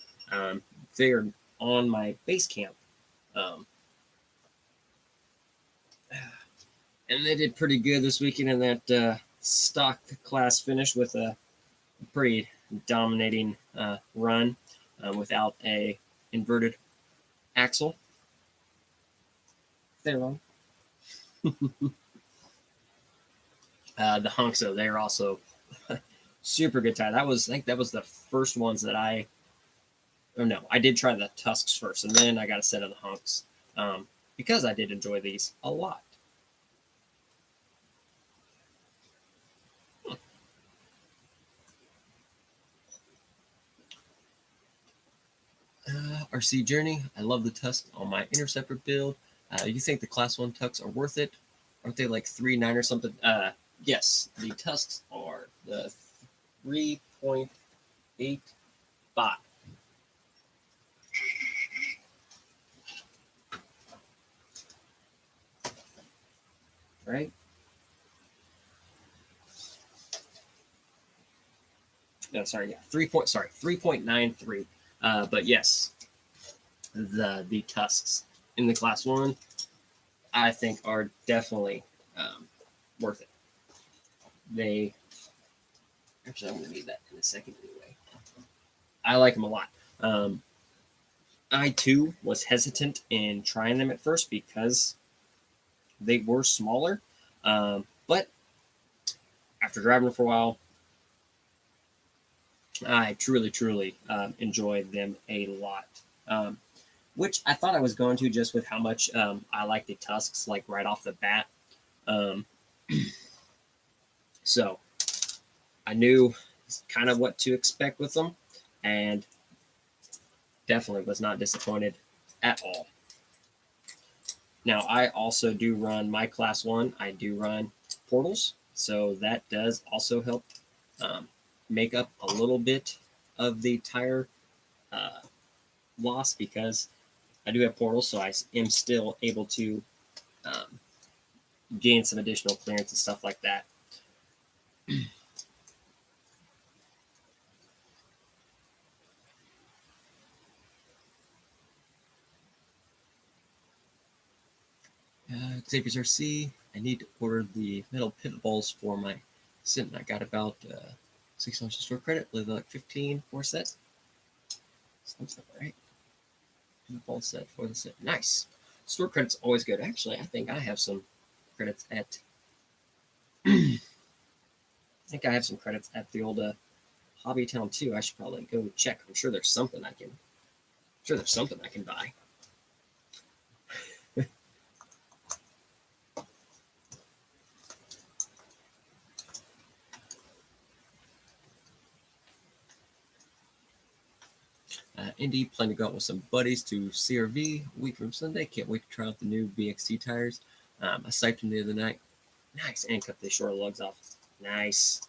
They are on my base camp. And they did pretty good this weekend in that stock class finish with a pretty dominating run without a inverted axle. They're wrong. The Hunks, though, they're also super good tire. I think that was the first ones that I did try the Tusks first, and then I got a set of the Hunks because I did enjoy these a lot. RC Journey, I love the Tusk on my Interceptor build. You think the Class 1 Tucks are worth it? Aren't they like 3.9 or something? Yes, the Tusks are the 3.85. Right? No, sorry, yeah, 3.93. But yes, the Tusks in the Class 1, I think, are definitely worth it. Actually, I'm going to need that in a second anyway. I like them a lot. I, too, was hesitant in trying them at first because they were smaller. But after driving them for a while, I truly enjoyed them a lot. Which I thought I was going to, just with how much I like the Tusks, like right off the bat. So I knew kind of what to expect with them, and definitely was not disappointed at all. Now, I also do run my Class 1. I do run portals, so that does also help make up a little bit of the tire loss, because I do have portals, so I am still able to gain some additional clearance and stuff like that. Xavier's RC. I need to order the metal pivot balls for my Sin. I got about $6 store credit with like 15 for a set. Sounds like right. Pivot ball set for the set. Nice. Store credit's always good. Actually, I think I have some credits at. I think I have some credits at the old Hobby Town too. I should probably go check. I'm sure there's something I can. Buy. Indy, plan to go out with some buddies to CRV a week from Sunday. Can't wait to try out the new VXT tires. I psyched them the other night. Nice, and cut the short lugs off. Nice.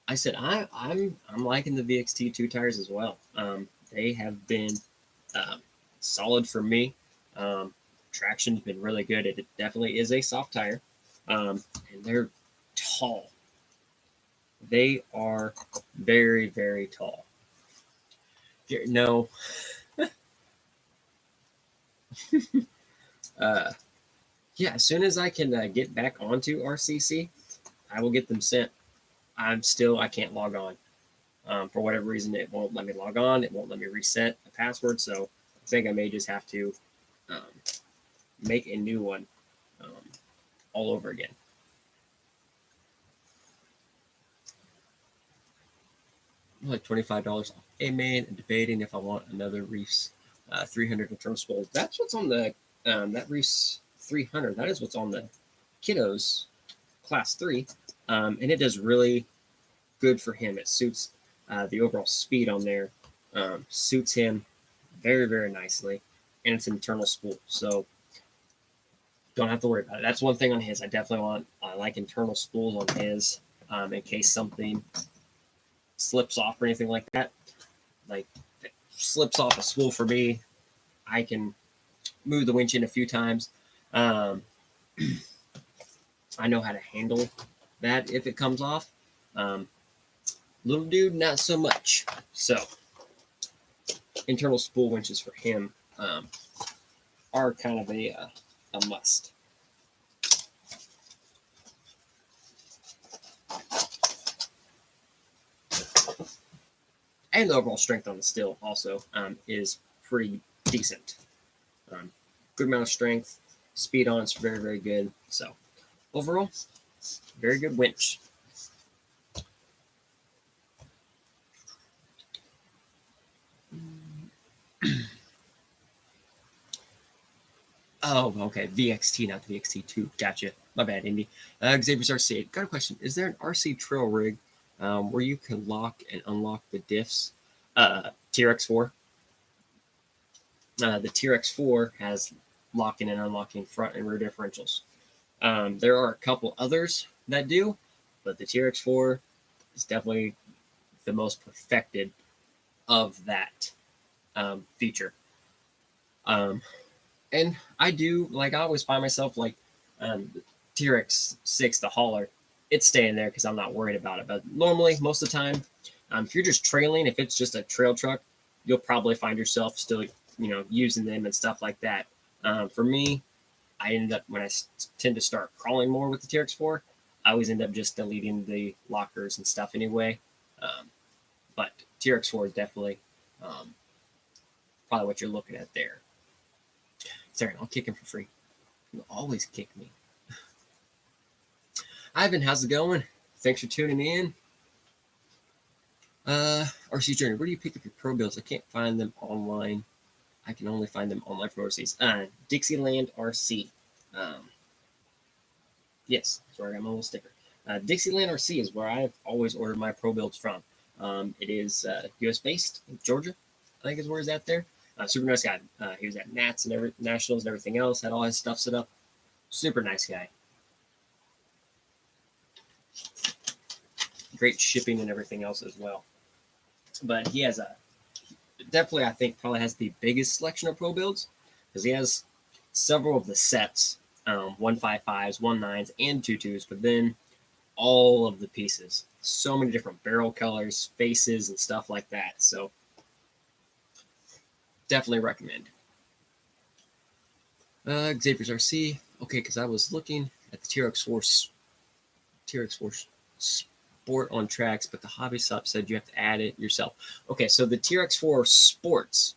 I said I'm liking the VXT 2 tires as well. They have been solid for me. Traction's been really good. It definitely is a soft tire, and they're tall. They are very, very tall. No. Yeah, as soon as I can get back onto RCC, I will get them sent. I can't log on. For whatever reason, it won't let me log on. It won't let me reset a password. So I think I may just have to make a new one all over again. Like $25 off A-Main, and debating if I want another Reefs 300 internal spool. That's what's on the that Reefs 300. That is what's on the Kiddos Class 3, and it does really good for him. It suits the overall speed on there. Suits him very, very nicely, and it's an internal spool, so don't have to worry about it. That's one thing on his. I like internal spools on his in case something slips off or anything like that. Like if it slips off a spool for me, I can move the winch in a few times. I know how to handle that if it comes off. Little dude, not so much. So internal spool winches for him are kind of a must. And the overall strength on the still also is pretty decent. Good amount of strength. Speed on it's very, very good. So overall, very good winch. Oh, okay. VXT, not the VXT2. Gotcha. My bad, Indy. Xavier's RC. Got a question. Is there an RC trail rig where you can lock and unlock the diffs? TRX4. The TRX4 has locking and unlocking front and rear differentials. There are a couple others that do, but the TRX4 is definitely the most perfected of that feature. And I do, like, I always find myself, like, TRX6, the hauler, it's staying there because I'm not worried about it. But normally, most of the time, if you're just trailing, if it's just a trail truck, you'll probably find yourself still, using them and stuff like that. For me, I ended up, when I tend to start crawling more with the TRX4, I always end up just deleting the lockers and stuff anyway. But TRX4 is definitely probably what you're looking at there. Sorry, I'll kick him for free. You always kick me. Ivan, how's it going? Thanks for tuning in. RC Journey, where do you pick up your pro builds? I can't find them online. I can only find them online from overseas. Dixieland RC. Yes, sorry, I got my little sticker. Dixieland RC is where I've always ordered my pro builds from. It is US based in Georgia, I think is where he's at there. Super nice guy. He was at Nats and Nationals and everything else. Had all his stuff set up. Super nice guy. Great shipping and everything else as well. But he has definitely, I think, probably has the biggest selection of pro builds because he has several of the sets, 155s, 19s, and 22s, but then all of the pieces. So many different barrel colors, faces, and stuff like that. So definitely recommend. Xavier's RC. Okay, because I was looking at the TRX4 Sport on tracks, but the hobby shop said you have to add it yourself. Okay, so the TRX4 Sports,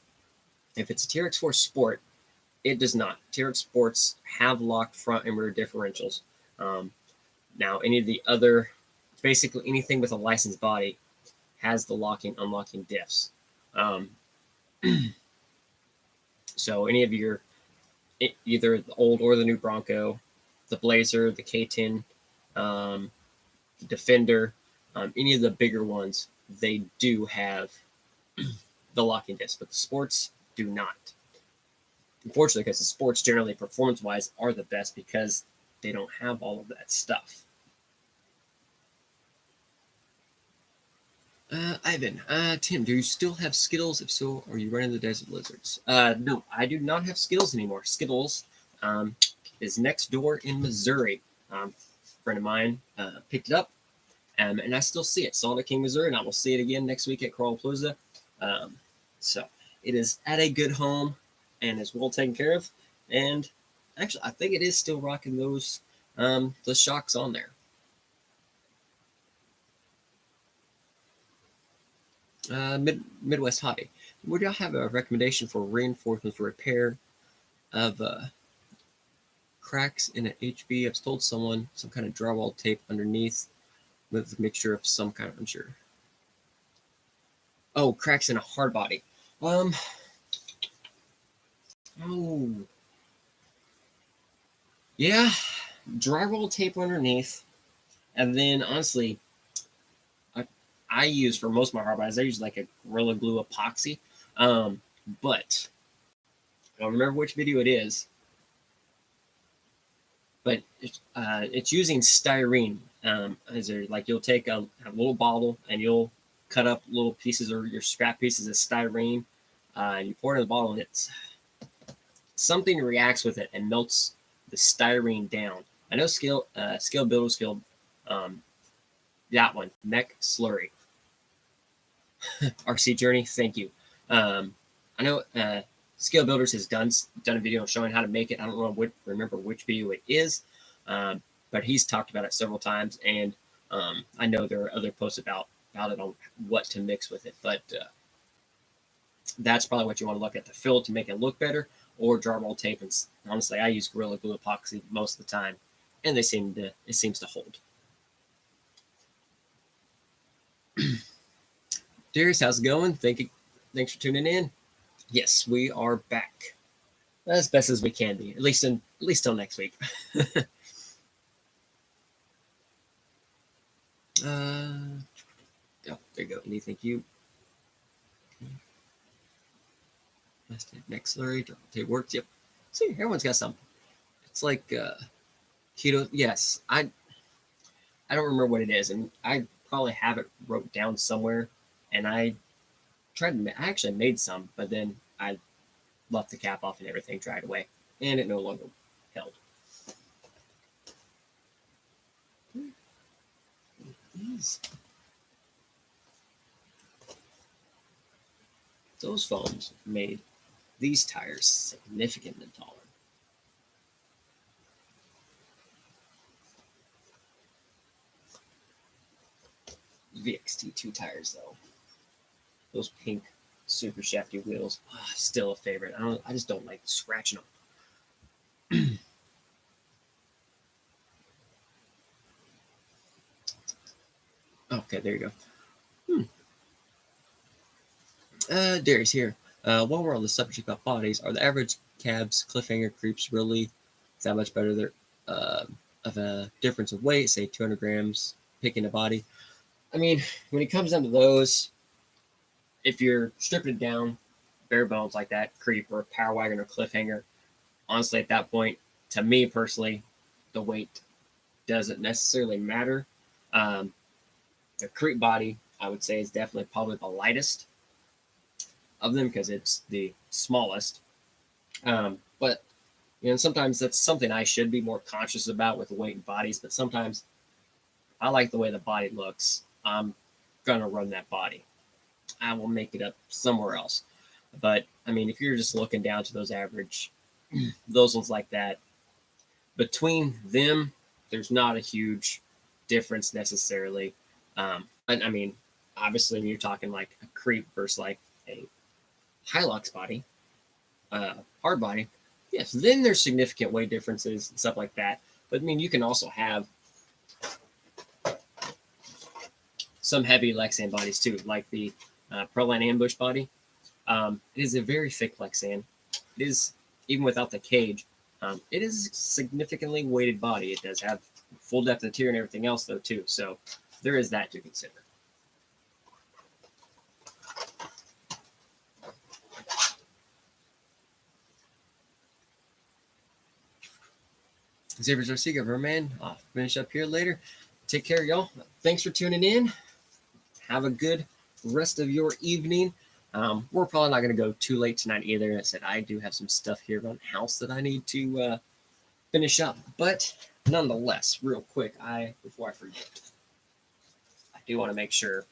if it's a TRX4 Sport, it does not. TRX Sports have locked front and rear differentials. Now, any of the other, basically anything with a licensed body has the locking, unlocking diffs. So any of your, either the old or the new Bronco, the Blazer, the K10, Defender, any of the bigger ones, they do have the locking disc, but the sports do not. Unfortunately, because the sports generally performance-wise are the best because they don't have all of that stuff. Ivan, Tim, do you still have Skittles? If so, are you running the Desert Lizards? No, I do not have Skittles anymore. Skittles is next door in Missouri. A friend of mine picked it up, and I still see it. Saw it at King, Missouri, and I will see it again next week at Crawlapalooza. So it is at a good home and is well taken care of. And actually, I think it is still rocking those shocks on there. Midwest Hobby. Would y'all have a recommendation for reinforcements for repair of cracks in an HB? I've told someone some kind of drywall tape underneath with a mixture of some kind of, I'm sure. Oh, cracks in a hard body. Oh. Yeah, drywall tape underneath. And then honestly, I use for most of my hard bodies, I use like a Gorilla Glue epoxy. But I don't remember which video it is. But it's using styrene. Like you'll take a little bottle and you'll cut up little pieces or your scrap pieces of styrene, and you pour it in the bottle, and it's something reacts with it and melts the styrene down. I know Scale Builder Skill, that one, Mech Slurry. RC Journey, thank you. I know Scale Builders has done a video showing how to make it. I don't remember which video it is, but he's talked about it several times, and I know there are other posts about it on what to mix with it. But that's probably what you want to look at, the fill to make it look better, or drywall tape. And honestly, I use Gorilla Glue epoxy most of the time, and it seems to hold. Darius, how's it going? Thanks for tuning in. Yes, we are back as best as we can be, at least till next week. Oh, there you go. Lee, thank you. Next slurry, it works. Yep. See, everyone's got something. It's like keto. Yes, I don't remember what it is, and I probably have it wrote down somewhere. And I actually made some, but then I left the cap off and everything dried away, and it no longer held. Those foams made these tires significantly taller. VXT2 tires, though. Those pink super shafty wheels, still a favorite. I just don't like scratching them. Okay, there you go. Darius here. While we're on the subject about bodies, are the average cabs cliffhanger creeps really that much better? There of a difference of weight, say 200 grams, picking a body. I mean, when it comes down to those, if you're stripping it down, bare bones like that, creep or power wagon or cliffhanger, honestly, at that point, to me personally, the weight doesn't necessarily matter. The creep body, I would say, is definitely probably the lightest of them because it's the smallest. But And sometimes that's something I should be more conscious about with weight and bodies, but sometimes I like the way the body looks. I'm going to run that body. I will make it up somewhere else. But I mean, if you're just looking down to those average, those ones like that, between them, there's not a huge difference necessarily. And I mean, obviously, when you're talking like a creep versus like a Hilux body, hard body, yes, then there's significant weight differences and stuff like that. But I mean, you can also have some heavy Lexan bodies too, like the Proline Ambush body. It is a very thick Lexan. It is, even without the cage, it is a significantly weighted body. It does have full depth interior and everything else though too. So there is that to consider. Xavier's our Seagull, man. I'll finish up here later. Take care, y'all. Thanks for tuning in. Have a good rest of your evening. We're probably not going to go too late tonight either. I said I do have some stuff here around the house that I need to finish up. But nonetheless, real quick, before I forget, I do want to make sure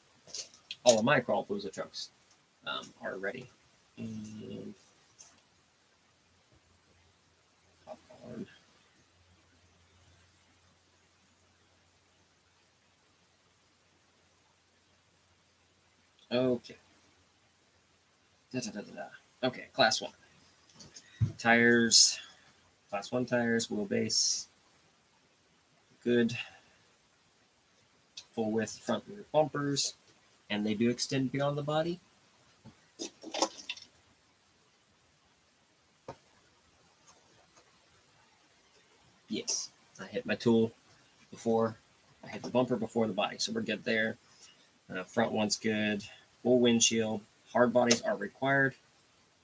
all of my Crawlapalooza trucks are ready. And popcorn. Okay. Okay, class 1. Tires, class 1 tires, wheelbase, good. Full width front rear bumpers, and they do extend beyond the body. Yes, I hit my tool before I hit the bumper before the body, so we're good there. Front one's good. Full windshield. Hard bodies are required.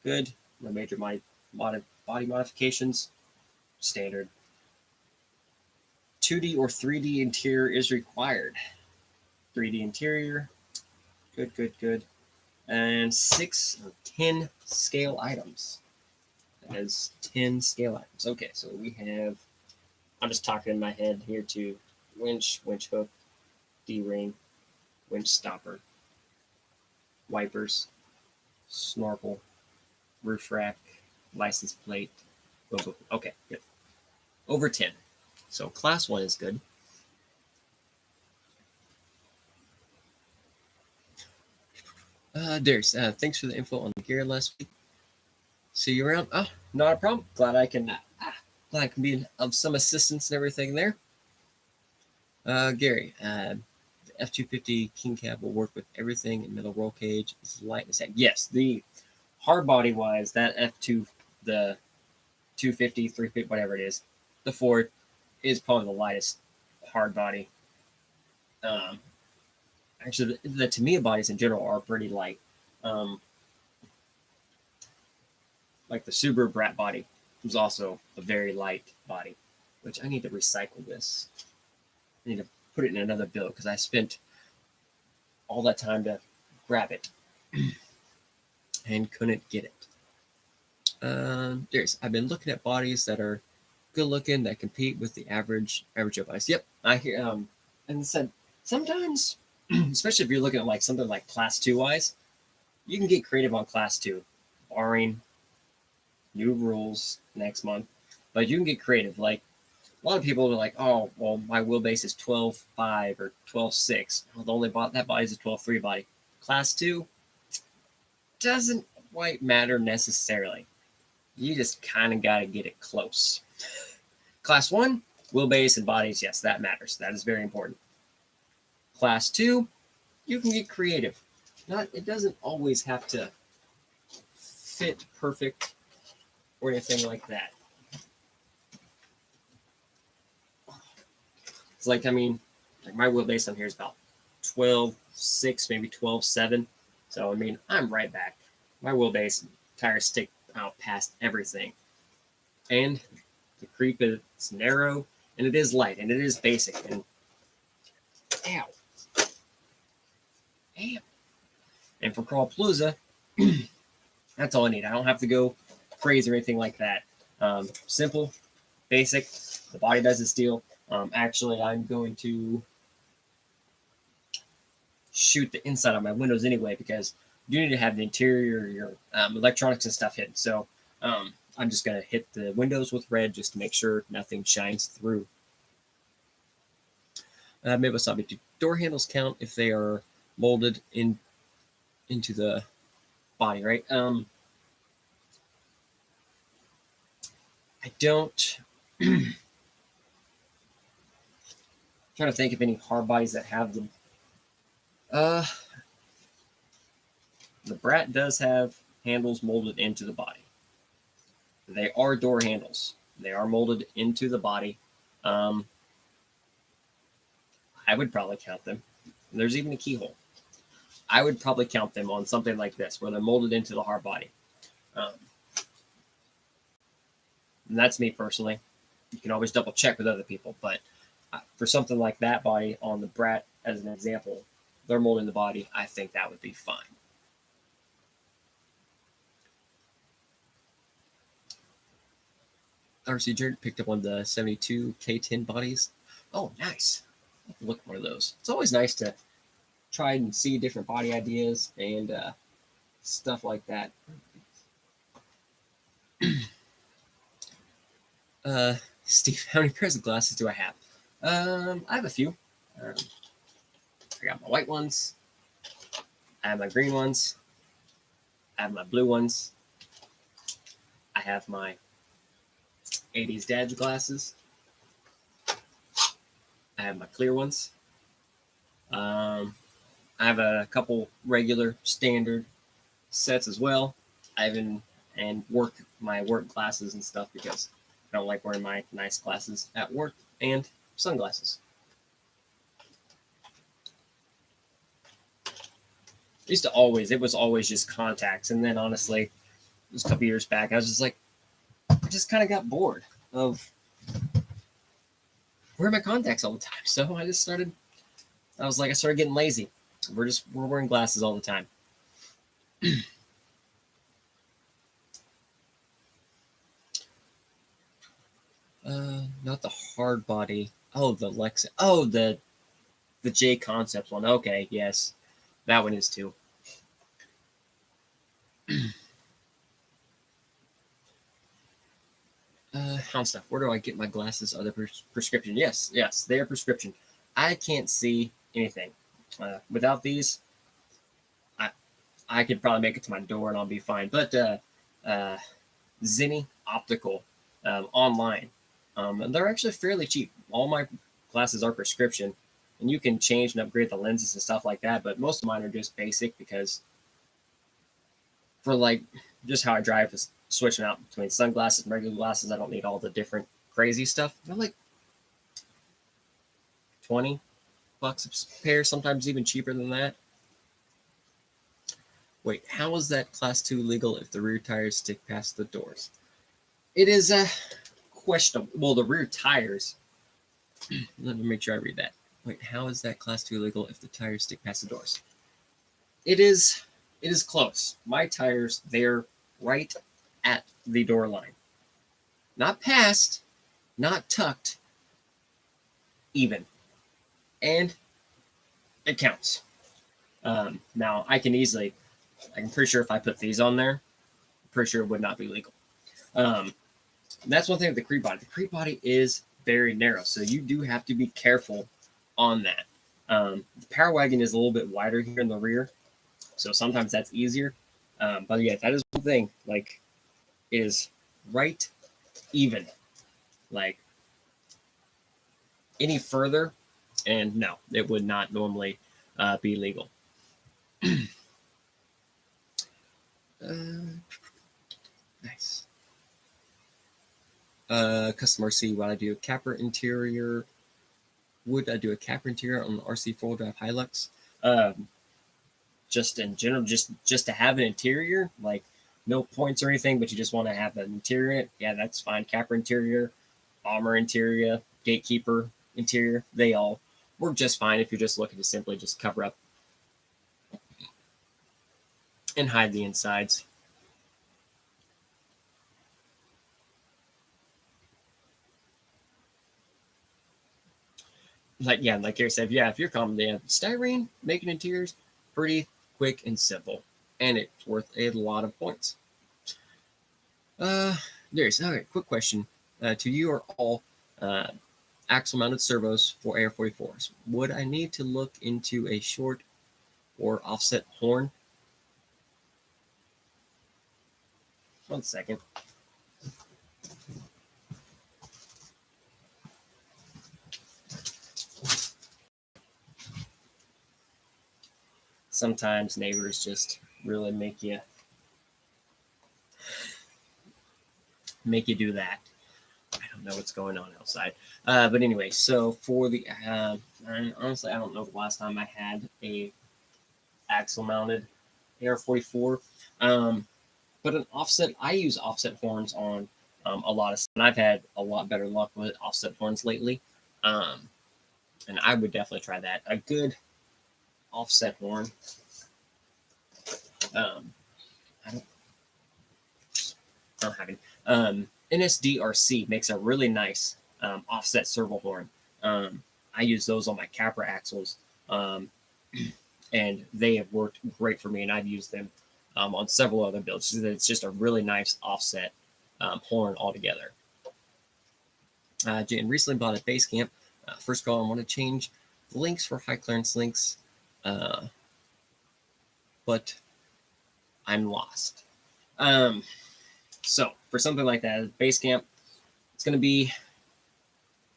Good. No major body modifications. Standard. 2D or 3D interior is required. 3D interior. Good, good, good. And 6 or 10 scale items. That is 10 scale items. Okay, so we have, I'm just talking in my head here to winch, winch hook, D-ring, winch stopper, wipers, snorkel, roof rack, license plate. Boom, boom. Okay, good. Over 10. So class 1 is good. Darius, thanks for the info on the gear last week. See you around. Oh, not a problem. Glad I can be of some assistance and everything there. Gary, the F250 King Cab will work with everything in middle roll cage. It's light as heck. Yes, the hard body wise, that F2, the 250, 350, whatever it is, the Ford is probably the lightest hard body. Actually, the Tamiya bodies in general are pretty light. Like the Subaru Brat body was also a very light body, which I need to recycle this. I need to put it in another build because I spent all that time to grab it and couldn't get it. I've been looking at bodies that are good looking that compete with the average bodies. Yep, I hear. And said sometimes, especially if you're looking at like something like class 2 wise, you can get creative on class 2, barring new rules next month. But you can get creative. Like a lot of people are like, oh, well, my wheelbase is 12.5 or 12.6. Well, the only that body is a 12.3 body. Class 2 doesn't quite matter necessarily. You just kind of got to get it close. Class 1, wheelbase and bodies, yes, that matters. That is very important. Class 2, you can get creative. It doesn't always have to fit perfect or anything like that. It's like, I mean, like my wheelbase on here is about 12.6, maybe 12.7. So, I mean, I'm right back. My wheelbase tires stick out past everything. And the creep is narrow, and it is light, and it is basic. And ow. Ow. And for Crawlapalooza, that's all I need. I don't have to go crazy or anything like that. Simple, basic. The body does its deal. Actually, I'm going to shoot the inside of my windows anyway because you need to have the interior, your electronics and stuff hidden. So I'm just going to hit the windows with red just to make sure nothing shines through. Maybe I'll do door handles count if they are molded into the body, right? I don't. Trying to think of any hard bodies that have them. The Brat does have handles molded into the body. They are door handles. They are molded into the body. I would probably count them. There's even a keyhole. I would probably count them on something like this, where they're molded into the hard body. And that's me personally. You can always double check with other people, but for something like that body on the Brat, as an example, they're molding the body. I think that would be fine. RC Jared picked up on the 72 K10 bodies. Oh, nice. I'll look at one of those. It's always nice to try and see different body ideas and stuff like that. Steve, how many pairs of glasses do I have? I have a few. I got my white ones. I have my green ones. I have my blue ones. I have my 80s dad's glasses. I have my clear ones. I have a couple regular standard sets as well. I even my work glasses and stuff because I don't like wearing my nice glasses at work, and sunglasses. It was always just contacts, and then honestly, it was a couple years back, I was just like, I just kind of got bored of wearing my contacts all the time. So I started getting lazy. We're wearing glasses all the time. Not the hard body. Oh, the Lex. Oh, the J Concept one. Okay, yes, that one is too. Hound stuff. Where do I get my glasses? Are they prescription? Yes, they are prescription. I can't see anything. Without these, I could probably make it to my door and I'll be fine. But Zenni Optical online, they're actually fairly cheap. All my glasses are prescription, and you can change and upgrade the lenses and stuff like that. But most of mine are just basic because for like just how I drive is switching out between sunglasses and regular glasses. I don't need all the different crazy stuff. They're like $20 a pair, sometimes even cheaper than that. Wait, how is that class 2 legal if the rear tires stick past the doors? It is questionable. Well, the rear tires. Let me make sure I read that. Wait, how is that class 2 legal if the tires stick past the doors? It is close. My tires, they're right at the door line. Not past, not tucked, even. And it counts. Now, I'm pretty sure if I put these on there, I'm pretty sure it would not be legal. That's one thing with the creep body. The creep body is very narrow, so you do have to be careful on that. The Power Wagon is a little bit wider here in the rear, so sometimes that's easier. But yeah, that is one thing. Like, it is right even. Like, any further, and no, it would not normally be legal. Nice. Customer C, would I do a capper interior? Would I do a capper interior on the RC 4-drive Hilux? Just in general, just to have an interior, like no points or anything, but you just want to have an interior. Yeah, that's fine. Capper interior, bomber interior, gatekeeper interior, they all work just fine if you're just looking to simply just cover up and hide the insides. like Gary said, yeah, if you're calm down, styrene making interiors pretty quick and simple, and it's worth a lot of points. There's okay. Quick question to you or all. Axle mounted servos for AR-44s. Would I need to look into a short or offset horn? 1 second. Sometimes neighbors just really make you do that. I don't know what's going on outside. But anyway, so for the honestly, I don't know the last time I had a axle mounted AR-44. But an offset, I use offset horns on a lot of stuff, and I've had a lot better luck with offset horns lately. And I would definitely try that. A good offset horn. I don't have any. NSDRC makes a really nice offset servo horn. I use those on my Capra axles, and they have worked great for me, and I've used them on several other builds. It's just a really nice offset horn altogether. Jan recently bought a base camp. First call, I want to change the links for high clearance links, but I'm lost. So for something like that, base camp, it's going to be,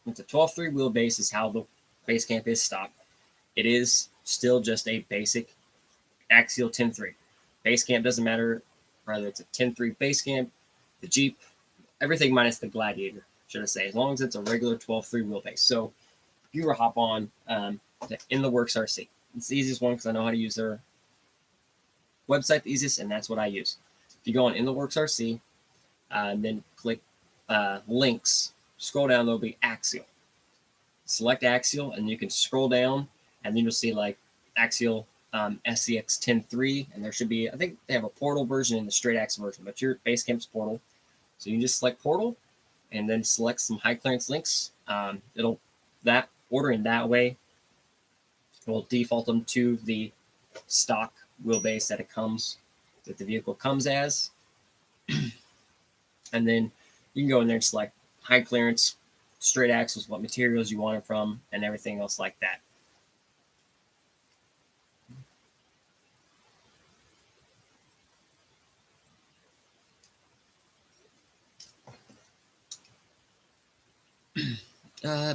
it's a 12.3 wheelbase is how the base camp is stock. It is still just a basic axial 10.3. Base camp doesn't matter whether it's a 10.3 base camp, the Jeep, everything minus the Gladiator, should I say, as long as it's a regular 12.3 wheelbase. So if you were to hop on the In the Works RC, it's the easiest one because I know how to use their website the easiest, and that's what I use. If you go on In the Works RC, and then click links, scroll down, there'll be axial. Select axial, and you can scroll down, and then you'll see like axial SCX 10.3, and there should be, I think they have a portal version and the straight axle version, but your base camp's portal. So you can just select portal, and then select some high clearance links. It'll that ordering that way will default them to the stock wheelbase that the vehicle comes as. And then you can go in there and select high clearance, straight axles, what materials you want it from, and everything else like that.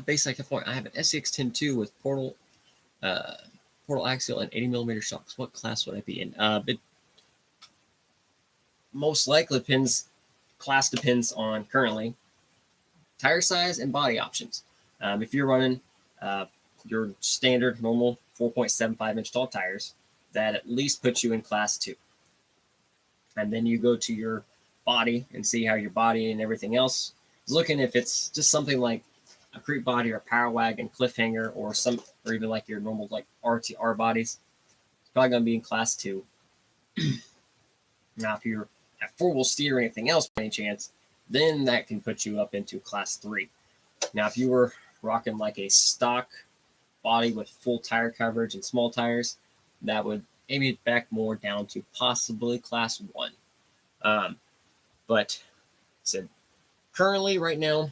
Base like point. I have an SCX 10.2 with portal axial and 80mm shocks. What class would I be in? It most likely depends. Class depends on currently tire size and body options. If you're running your standard normal 4.75 inch tall tires, that at least puts you in class 2. And then you go to your body and see how your body and everything else is looking. If it's just something like a creep body or Power Wagon, Cliffhanger, or even like your normal like RTR bodies, it's probably going to be in class 2. Now, if you're at 4-wheel steer or anything else by any chance, then that can put you up into class 3. Now, if you were rocking like a stock body with full tire coverage and small tires, that would maybe it back more down to possibly class 1. But said currently right now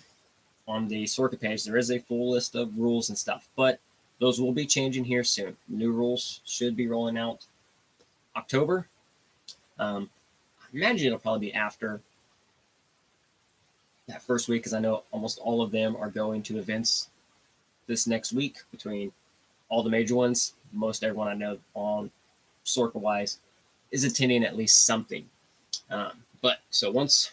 on the circuit page, there is a full list of rules and stuff, but those will be changing here soon. New rules should be rolling out October. I imagine it'll probably be after that first week, because I know almost all of them are going to events this next week. Between all the major ones, most everyone I know on circle wise is attending at least something. But so once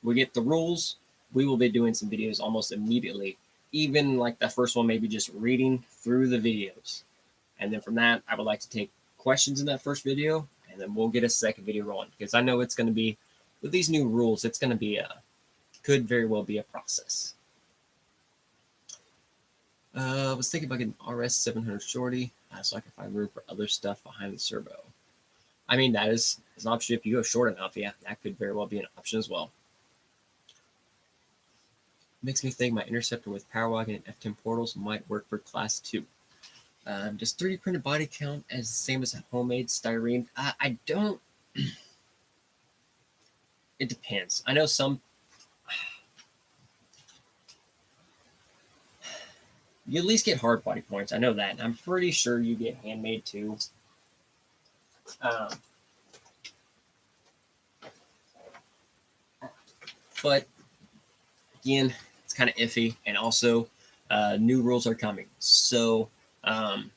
we get the rules, we will be doing some videos almost immediately. Even like that first one, maybe just reading through the videos. And then from that, I would like to take questions in that first video, and then we'll get a second video rolling, because I know it's going to be, with these new rules, it's going to be could very well be a process. I was thinking about getting RS 700 shorty so I can find room for other stuff behind the servo. I mean, that is an option if you go short enough. Yeah, that could very well be an option as well. Makes me think my interceptor with power wagon and F10 portals might work for class 2. Does 3D printed body count as the same as a homemade styrene? I don't. It depends. I know some. You at least get hard body points. I know that. I'm pretty sure you get handmade too. Um, but again, it's kind of iffy. And also, new rules are coming. So, um,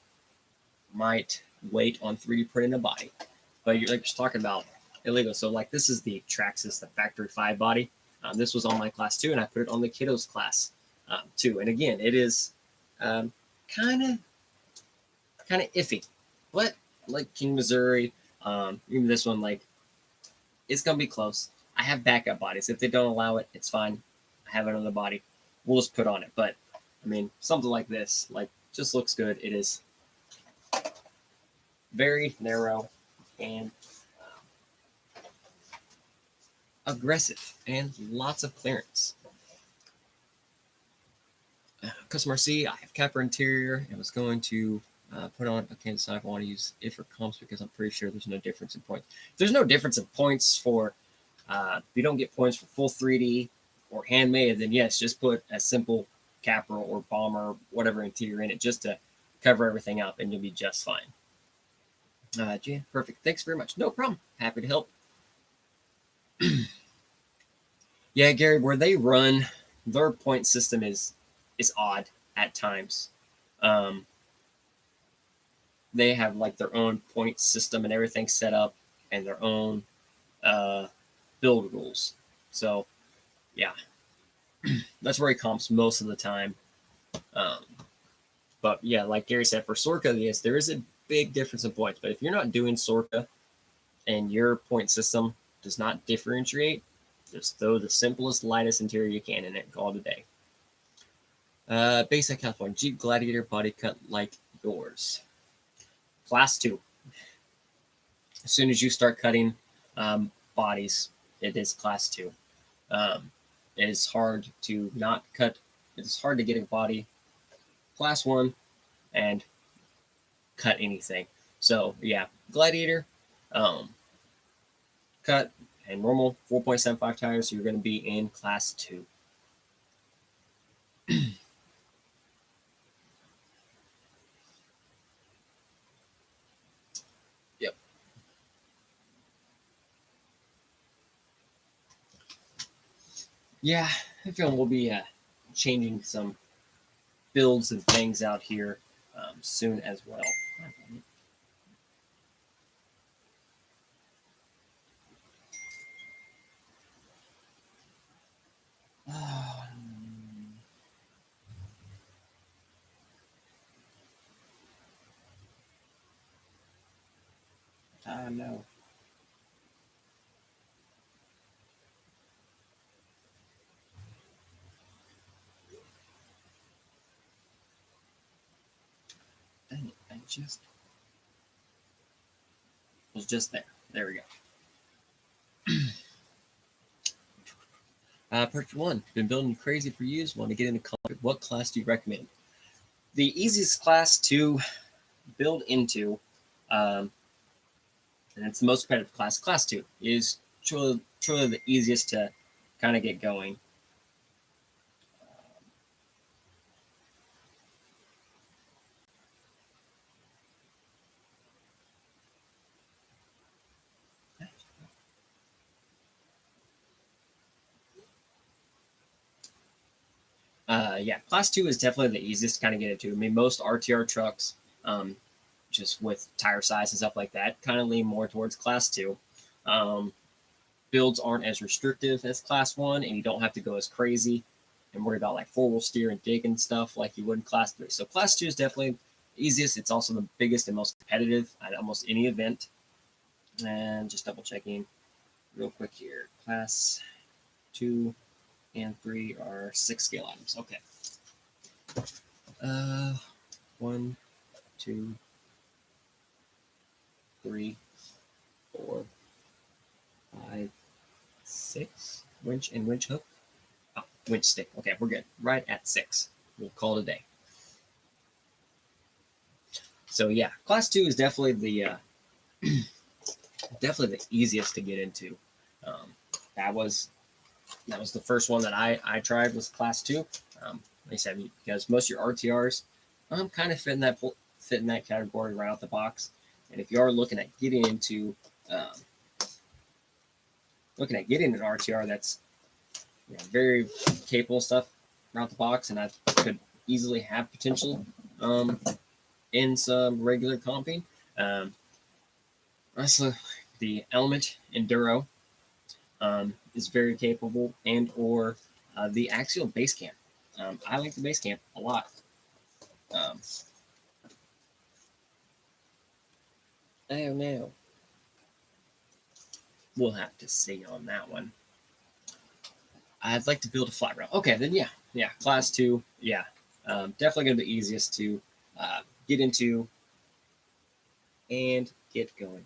might wait on 3D printing a body. But you're like just talking about illegal. So, like, this is the Traxxas, the Factory 5 body. This was on my class 2, and I put it on the kiddos class too. And again, it is kind of iffy. But like King Missouri, even this one, like it's gonna be close. I have backup bodies. If they don't allow it, it's fine. I have another body. We'll just put on it. But I mean, something like this, like just looks good. It is very narrow and aggressive and lots of clearance. Customer C, I have capper interior and was going to put on, I can't decide if I want to use it for comps because I'm pretty sure there's no difference in points. If there's no difference in points for, if you don't get points for full 3D or handmade, then yes, just put a simple capper or bomber, whatever interior in it just to cover everything up and you'll be just fine. Jan, perfect. Thanks very much. No problem. Happy to help. Yeah, Gary, where they run, their point system is odd at times. They have like their own point system and everything set up and their own build rules. So yeah, that's where he comps most of the time. But yeah, like Gary said, for Sorka, yes, there is a big difference in points. But if you're not doing Sorka and your point system does not differentiate, just throw the simplest, lightest interior you can in it and call it a day. Basic California Jeep Gladiator body cut like yours. Class 2. As soon as you start cutting bodies, it is class 2. It is hard to not cut. It's hard to get a body class 1 and cut anything. So yeah, Gladiator, cut and normal 4.75 tires. So you're going to be in class 2. Yep. Yeah, I feel we'll be changing some builds and things out here soon as well. I know. Dang it, I just was just there. There we go. Part 1. Been building crazy for years. Want to get into college. What class do you recommend? The easiest class to build into, and it's the most competitive class, class 2, is truly the easiest to kind of get going. Yeah, class 2 is definitely the easiest to kind of get into. I mean, most RTR trucks, just with tire size and stuff like that, kind of lean more towards class 2. Builds aren't as restrictive as class 1, and you don't have to go as crazy and worry about like 4-wheel steer and dig and stuff like you would in class 3. So class 2 is definitely easiest. It's also the biggest and most competitive at almost any event. And just double checking real quick here. Class 2 and 3 are 6 scale items. Okay. 1, 2, 3, 4, 5, 6. Winch and winch hook. Oh, winch stick. Okay, we're good. Right at 6. We'll call it a day. So yeah, class 2 is definitely the definitely the easiest to get into. That was the first one that I tried, was class 2. Like I said, because most of your RTRs kind of fit in that category right out the box. And if you are looking at getting into getting an RTR that's very capable stuff right out the box, and I could easily have potential in some regular comping. Also, the Element Enduro is very capable, and or the Axial Base Camp. I like the Base Camp a lot. I don't know. We'll have to see on that one. I'd like to build a flat rail. Okay, then yeah, class 2, yeah, definitely gonna be the easiest to get into and get going.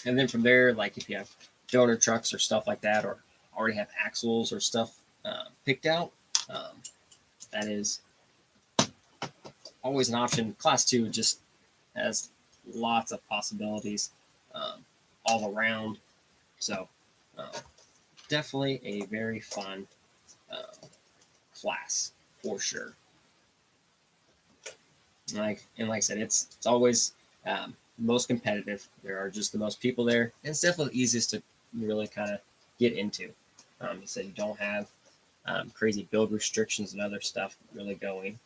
And then from there, like if you have donor trucks or stuff like that, or already have axles or stuff picked out, that is always an option. Class 2 just has lots of possibilities all around. So definitely a very fun class for sure. Like I said, it's always most competitive. There are just the most people there, and it's definitely the easiest to really kind of get into. You said you don't have crazy build restrictions and other stuff really going.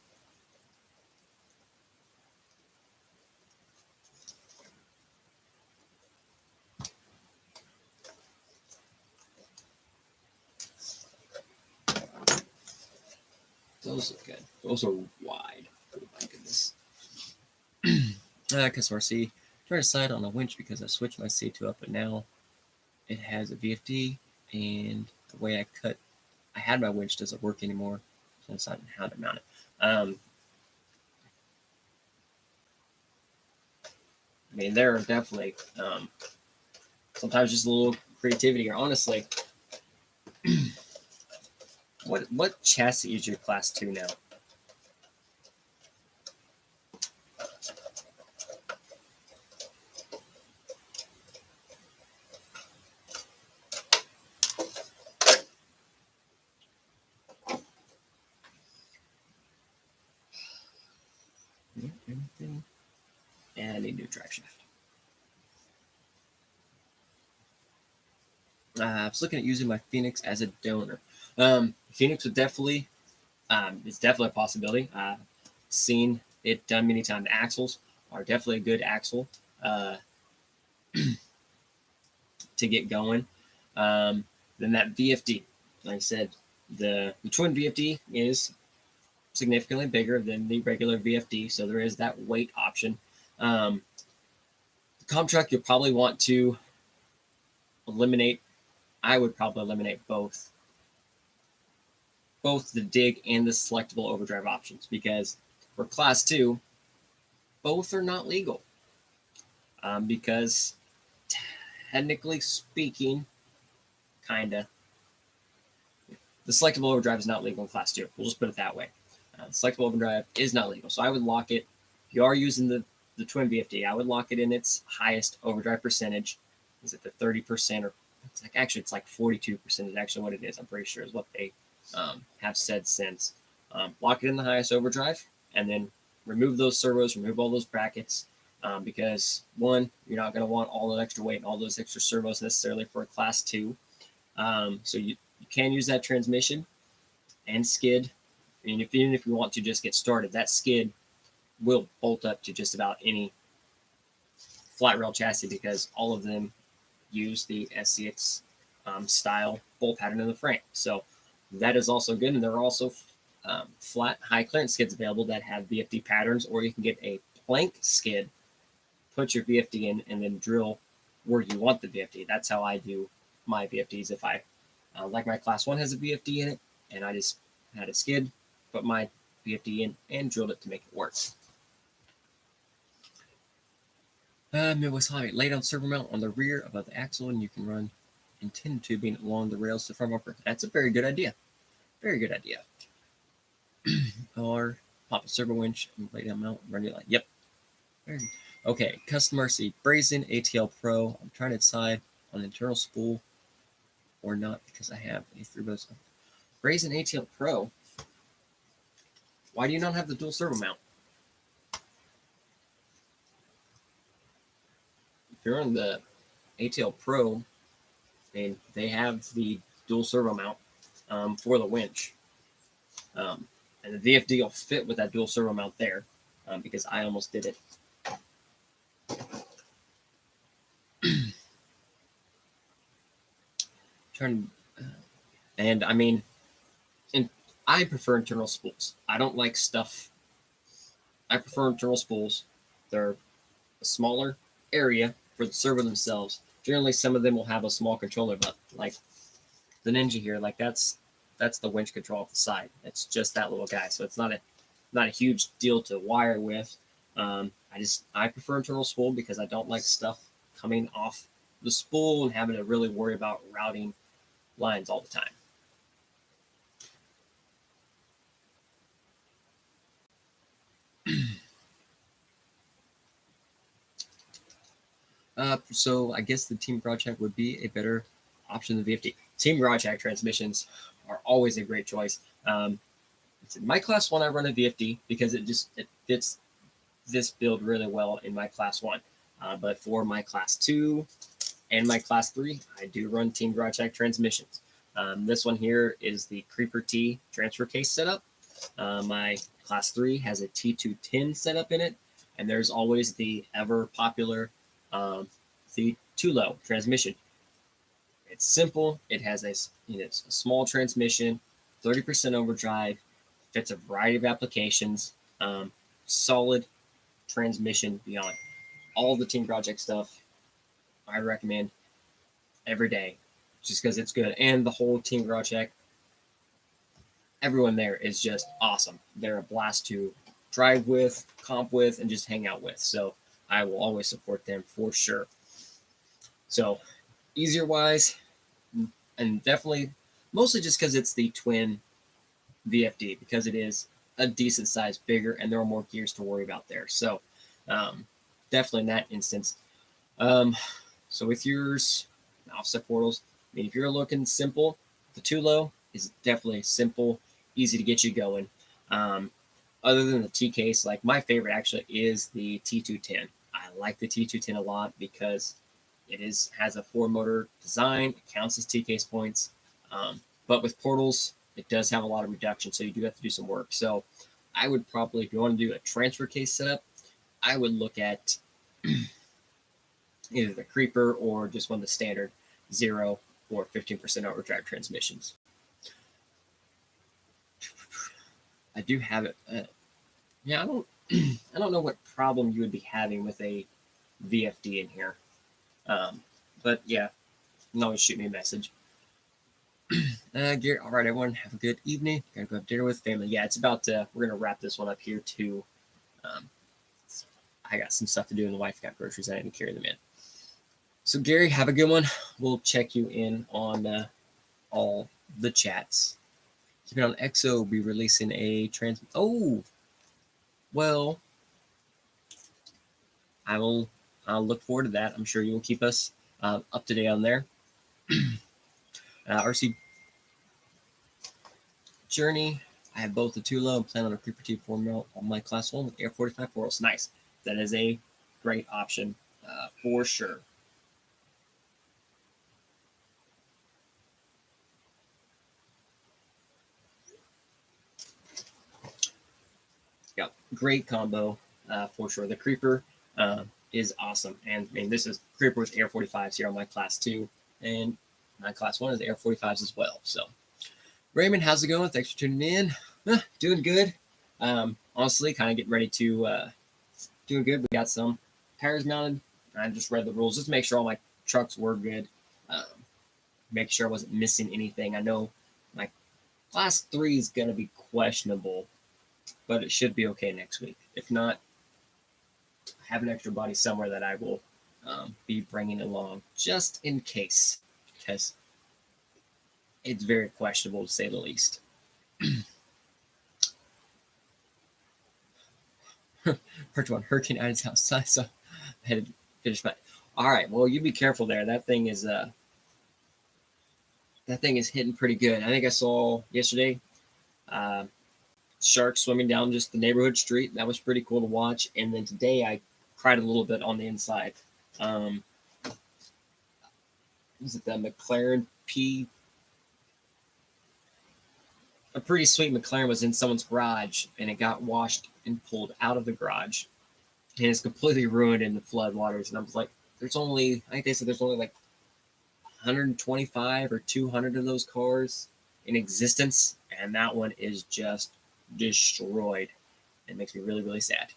Those look good. Those are wide. Oh my goodness. Customer C. Try to decide on a winch because I switched my C2 up, but now it has a VFD, and the way I had my winch doesn't work anymore. So I decided how to mount it. I mean, there are definitely sometimes just a little creativity here. Honestly, what chassis is your class 2 now? Anything? And I need a new drive shaft. I was looking at using my Phoenix as a donor. Phoenix would definitely, it's definitely a possibility. I've seen it done many times. Axles are definitely a good axle to get going. Then that VFD, like I said, the twin VFD is significantly bigger than the regular VFD, so there is that weight option. The comp truck, you'll probably want to eliminate. I would probably eliminate both the dig and the selectable overdrive options, because for class 2, both are not legal. Because technically speaking, kinda, the selectable overdrive is not legal in class 2. We'll just put it that way. Selectable overdrive is not legal, so I would lock it. If you are using the twin VFD, I would lock it in its highest overdrive percentage. Is it the 30%, or it's like 42% is actually what it is. I'm pretty sure is what they have said since. Lock it in the highest overdrive, and then remove those servos, remove all those brackets, because one, you're not going to want all that extra weight and all those extra servos necessarily for a class 2. So you can use that transmission and skid. And even if you want to just get started, that skid will bolt up to just about any flat rail chassis, because all of them use the SCX style bolt pattern in the frame. So that is also good. And there are also flat high clearance skids available that have VFD patterns, or you can get a plank skid, put your VFD in, and then drill where you want the VFD. That's how I do my VFDs. If I like my class 1 has a VFD in it, and I just had a skid, put my VFD in and drilled it to make it work. Midwest Hobby. Lay down servo mount on the rear above the axle, and you can run intended tubing along the rails to the front bumper. That's a very good idea. Very good idea. Or pop a servo winch and lay down mount and run your line. Yep. Very good. Okay, Custom RC Brazen ATL Pro. I'm trying to decide on internal spool or not because I have a 3x. Brazen ATL Pro. Why do you not have the dual servo mount? If you're on the ATL Pro, and they have the dual servo mount for the winch. And the VFD will fit with that dual servo mount there because I almost did it. And I mean, I prefer internal spools. I don't like stuff. I prefer internal spools. They're a smaller area for the servo themselves. Generally, some of them will have a small controller, but like the Ninja here, like that's the winch control off the side. It's just that little guy, so it's not a huge deal to wire with. I prefer internal spool because I don't like stuff coming off the spool and having to really worry about routing lines all the time. So I guess the Team GarageHack would be a better option than VFD. Team GarageHack transmissions are always a great choice. In my class 1, I run a VFD because it fits this build really well in my class 1. But for my class 2 and my class 3, I do run Team GarageHack transmissions. This one here is the Creeper T transfer case setup. My class 3 has a T210 setup in it, and there's always the ever popular the two-low transmission. It's simple. It has a small transmission, 30% overdrive, fits a variety of applications, solid transmission beyond. All the Team Project stuff I recommend every day just because it's good. And the whole Team GarageHack, everyone there is just awesome. They're a blast to drive with, comp with, and just hang out with. So I will always support them for sure. So easier wise, and definitely mostly just because it's the twin VFD, because it is a decent size bigger and there are more gears to worry about there. So definitely in that instance. So with yours, offset portals, I mean, if you're looking simple, the two-low is definitely simple, easy to get you going. Other than the T case, like my favorite actually is the T210. I like the T210 a lot because it has a 4-motor design. It counts as T case points. But with portals, it does have a lot of reduction, so you do have to do some work. So I would probably, if you want to do a transfer case setup, I would look at either the Creeper or just one of the standard 0 or 15% overdrive transmissions. I do have it. Yeah, I don't know what problem you would be having with a VFD in here. But yeah, you can always shoot me a message. Gary, all right, everyone, have a good evening. Gotta go have dinner with family. Yeah, it's about we're gonna wrap this one up here too. I got some stuff to do, and the wife got groceries. I need to carry them in. So Gary, have a good one. We'll check you in on all the chats. Keep it on EXO. Will be releasing a trans. Oh, well, I'll look forward to that. I'm sure you will keep us up to date on there. RC Journey. I have both the two-low and plan on a Creeper T4 on my class 1 with Air.45 portals. Nice. That is a great option for sure. Yeah, great combo for sure. The Creeper is awesome. And I mean, this is Creeper with Air.45s here on my class 2. And my class 1 is Air.45s as well. So, Raymond, how's it going? Thanks for tuning in. Doing good. Honestly, kind of getting ready to doing good. We got some tires mounted. I just read the rules just to make sure all my trucks were good. Make sure I wasn't missing anything. I know my class 3 is going to be questionable, but it should be okay next week. If not, have an extra body somewhere that I will be bringing along just in case, because it's very questionable to say the least. First one, Hurricane Ida's outside, so I had to finish my. All right, well, you be careful there. That thing is hitting pretty good. I think I saw yesterday sharks swimming down just the neighborhood street. That was pretty cool to watch. And then today I cried a little bit on the inside. Was it the McLaren P? A pretty sweet McLaren was in someone's garage, and it got washed and pulled out of the garage, and it's completely ruined in the flood waters. And I was like, I think they said there's only like 125 or 200 of those cars in existence, and that one is just destroyed. It makes me really, really sad.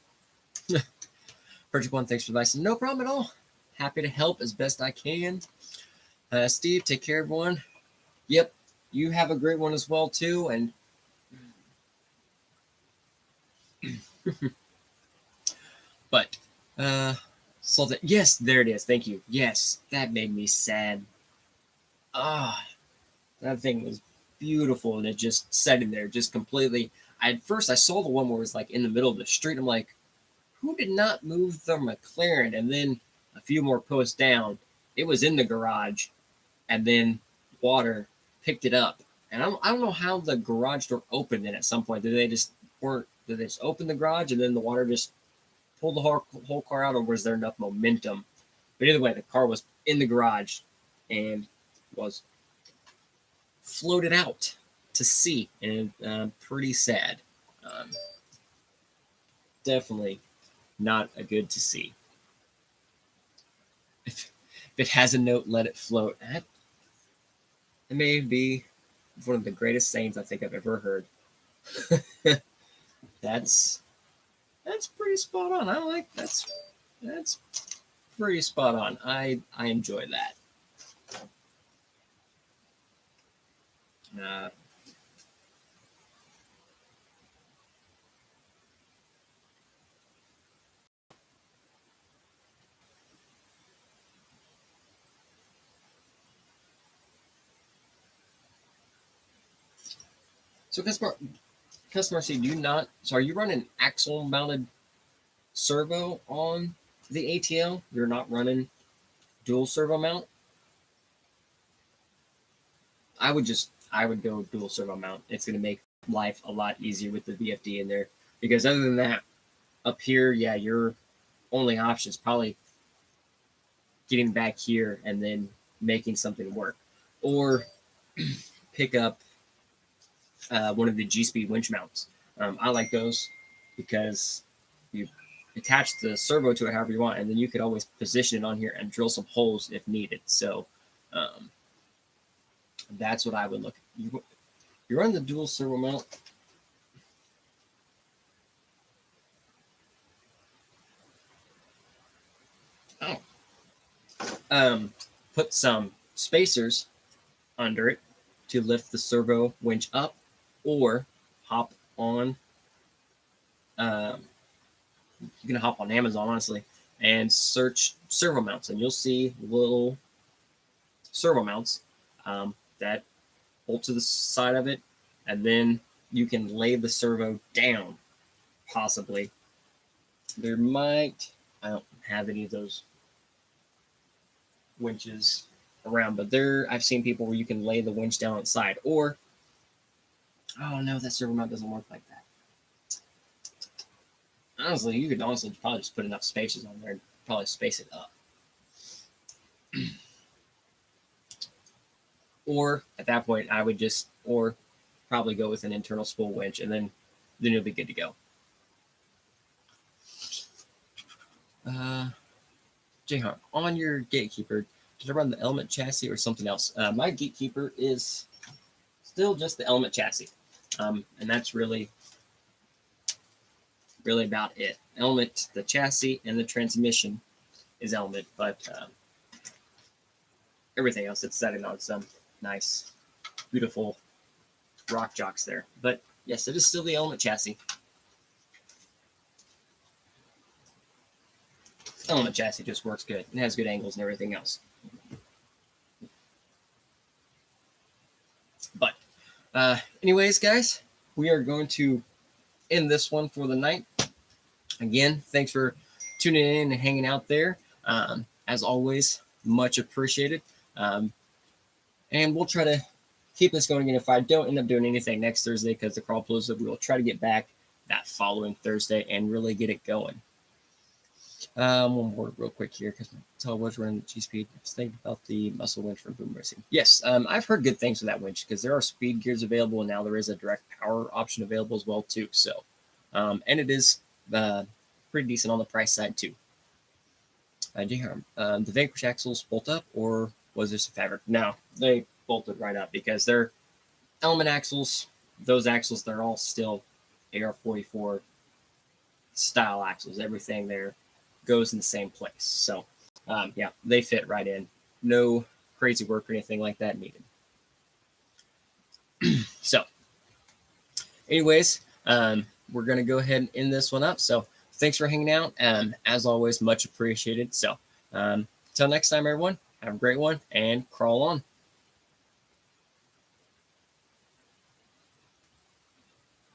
Project One, thanks for advice. No problem at all. Happy to help as best I can. Steve, take care, everyone. Yep, you have a great one as well, too. And but so that, yes, there it is. Thank you. Yes, that made me sad. That thing was beautiful, and it just sat in there, just completely. At first, I saw the one where it was like in the middle of the street. I'm like, who did not move the McLaren? And then a few more posts down, it was in the garage, and then water picked it up. And I don't know how the garage door opened then at some point. Did they just open the garage and then the water just pulled the whole car out, or was there enough momentum? But either way, the car was in the garage and was floated out to sea, and pretty sad. Definitely not a good to see. If it has a note, let it float. That may be one of the greatest sayings I think I've ever heard. That's pretty spot on. I like that's pretty spot on. I enjoy that. So customer C, do you not? So are you running axle mounted servo on the ATL? You're not running dual servo mount? I would go dual servo mount. It's going to make life a lot easier with the VFD in there, because other than that, up here, yeah, your only option is probably getting back here and then making something work, or pick up one of the G-Speed winch mounts. I like those because you attach the servo to it however you want, and then you could always position it on here and drill some holes if needed. So that's what I would look at. You run the dual servo mount. Put some spacers under it to lift the servo winch up, or hop on. You can hop on Amazon, honestly, and search servo mounts, and you'll see little servo mounts that bolt to the side of it, and then you can lay the servo down. Possibly, I don't have any of those winches around, but I've seen people where you can lay the winch down on the side, or oh no, that servo mount doesn't work like that. Honestly, you could probably just put enough spaces on there and probably space it up. Or at that point, I would probably go with an internal spool winch, and then you'll be good to go. Jayhawk, on your Gatekeeper, did I run the Element chassis or something else? My Gatekeeper is still just the Element chassis, and that's really about it. Element, the chassis, and the transmission is Element, but everything else it's setting on some nice, beautiful rock jocks there. But yes, it is still the Element chassis. element chassis just works good. It has good angles and everything else. But anyways, guys, we are going to end this one for the night. Again, thanks for tuning in and hanging out there. As always, much appreciated. And we'll try to keep this going. And if I don't end up doing anything next Thursday because the crawl Crawlapalooza, we will try to get back that following Thursday and really get it going. One more real quick here because I was running G-Speed. Just think about the muscle winch from Boom Racing. Yes, I've heard good things for that winch because there are speed gears available, and now there is a direct power option available as well too. So, and it is pretty decent on the price side too. The Vanquish axles bolt up, or was this a fabric? No, they bolted right up because they're element axles. Those axles, they're all still AR-44 style axles. Everything there goes in the same place. So, yeah, they fit right in. No crazy work or anything like that needed. So, anyways, we're going to go ahead and end this one up. So, thanks for hanging out. As always, much appreciated. So, until next time, everyone, have a great one and crawl on.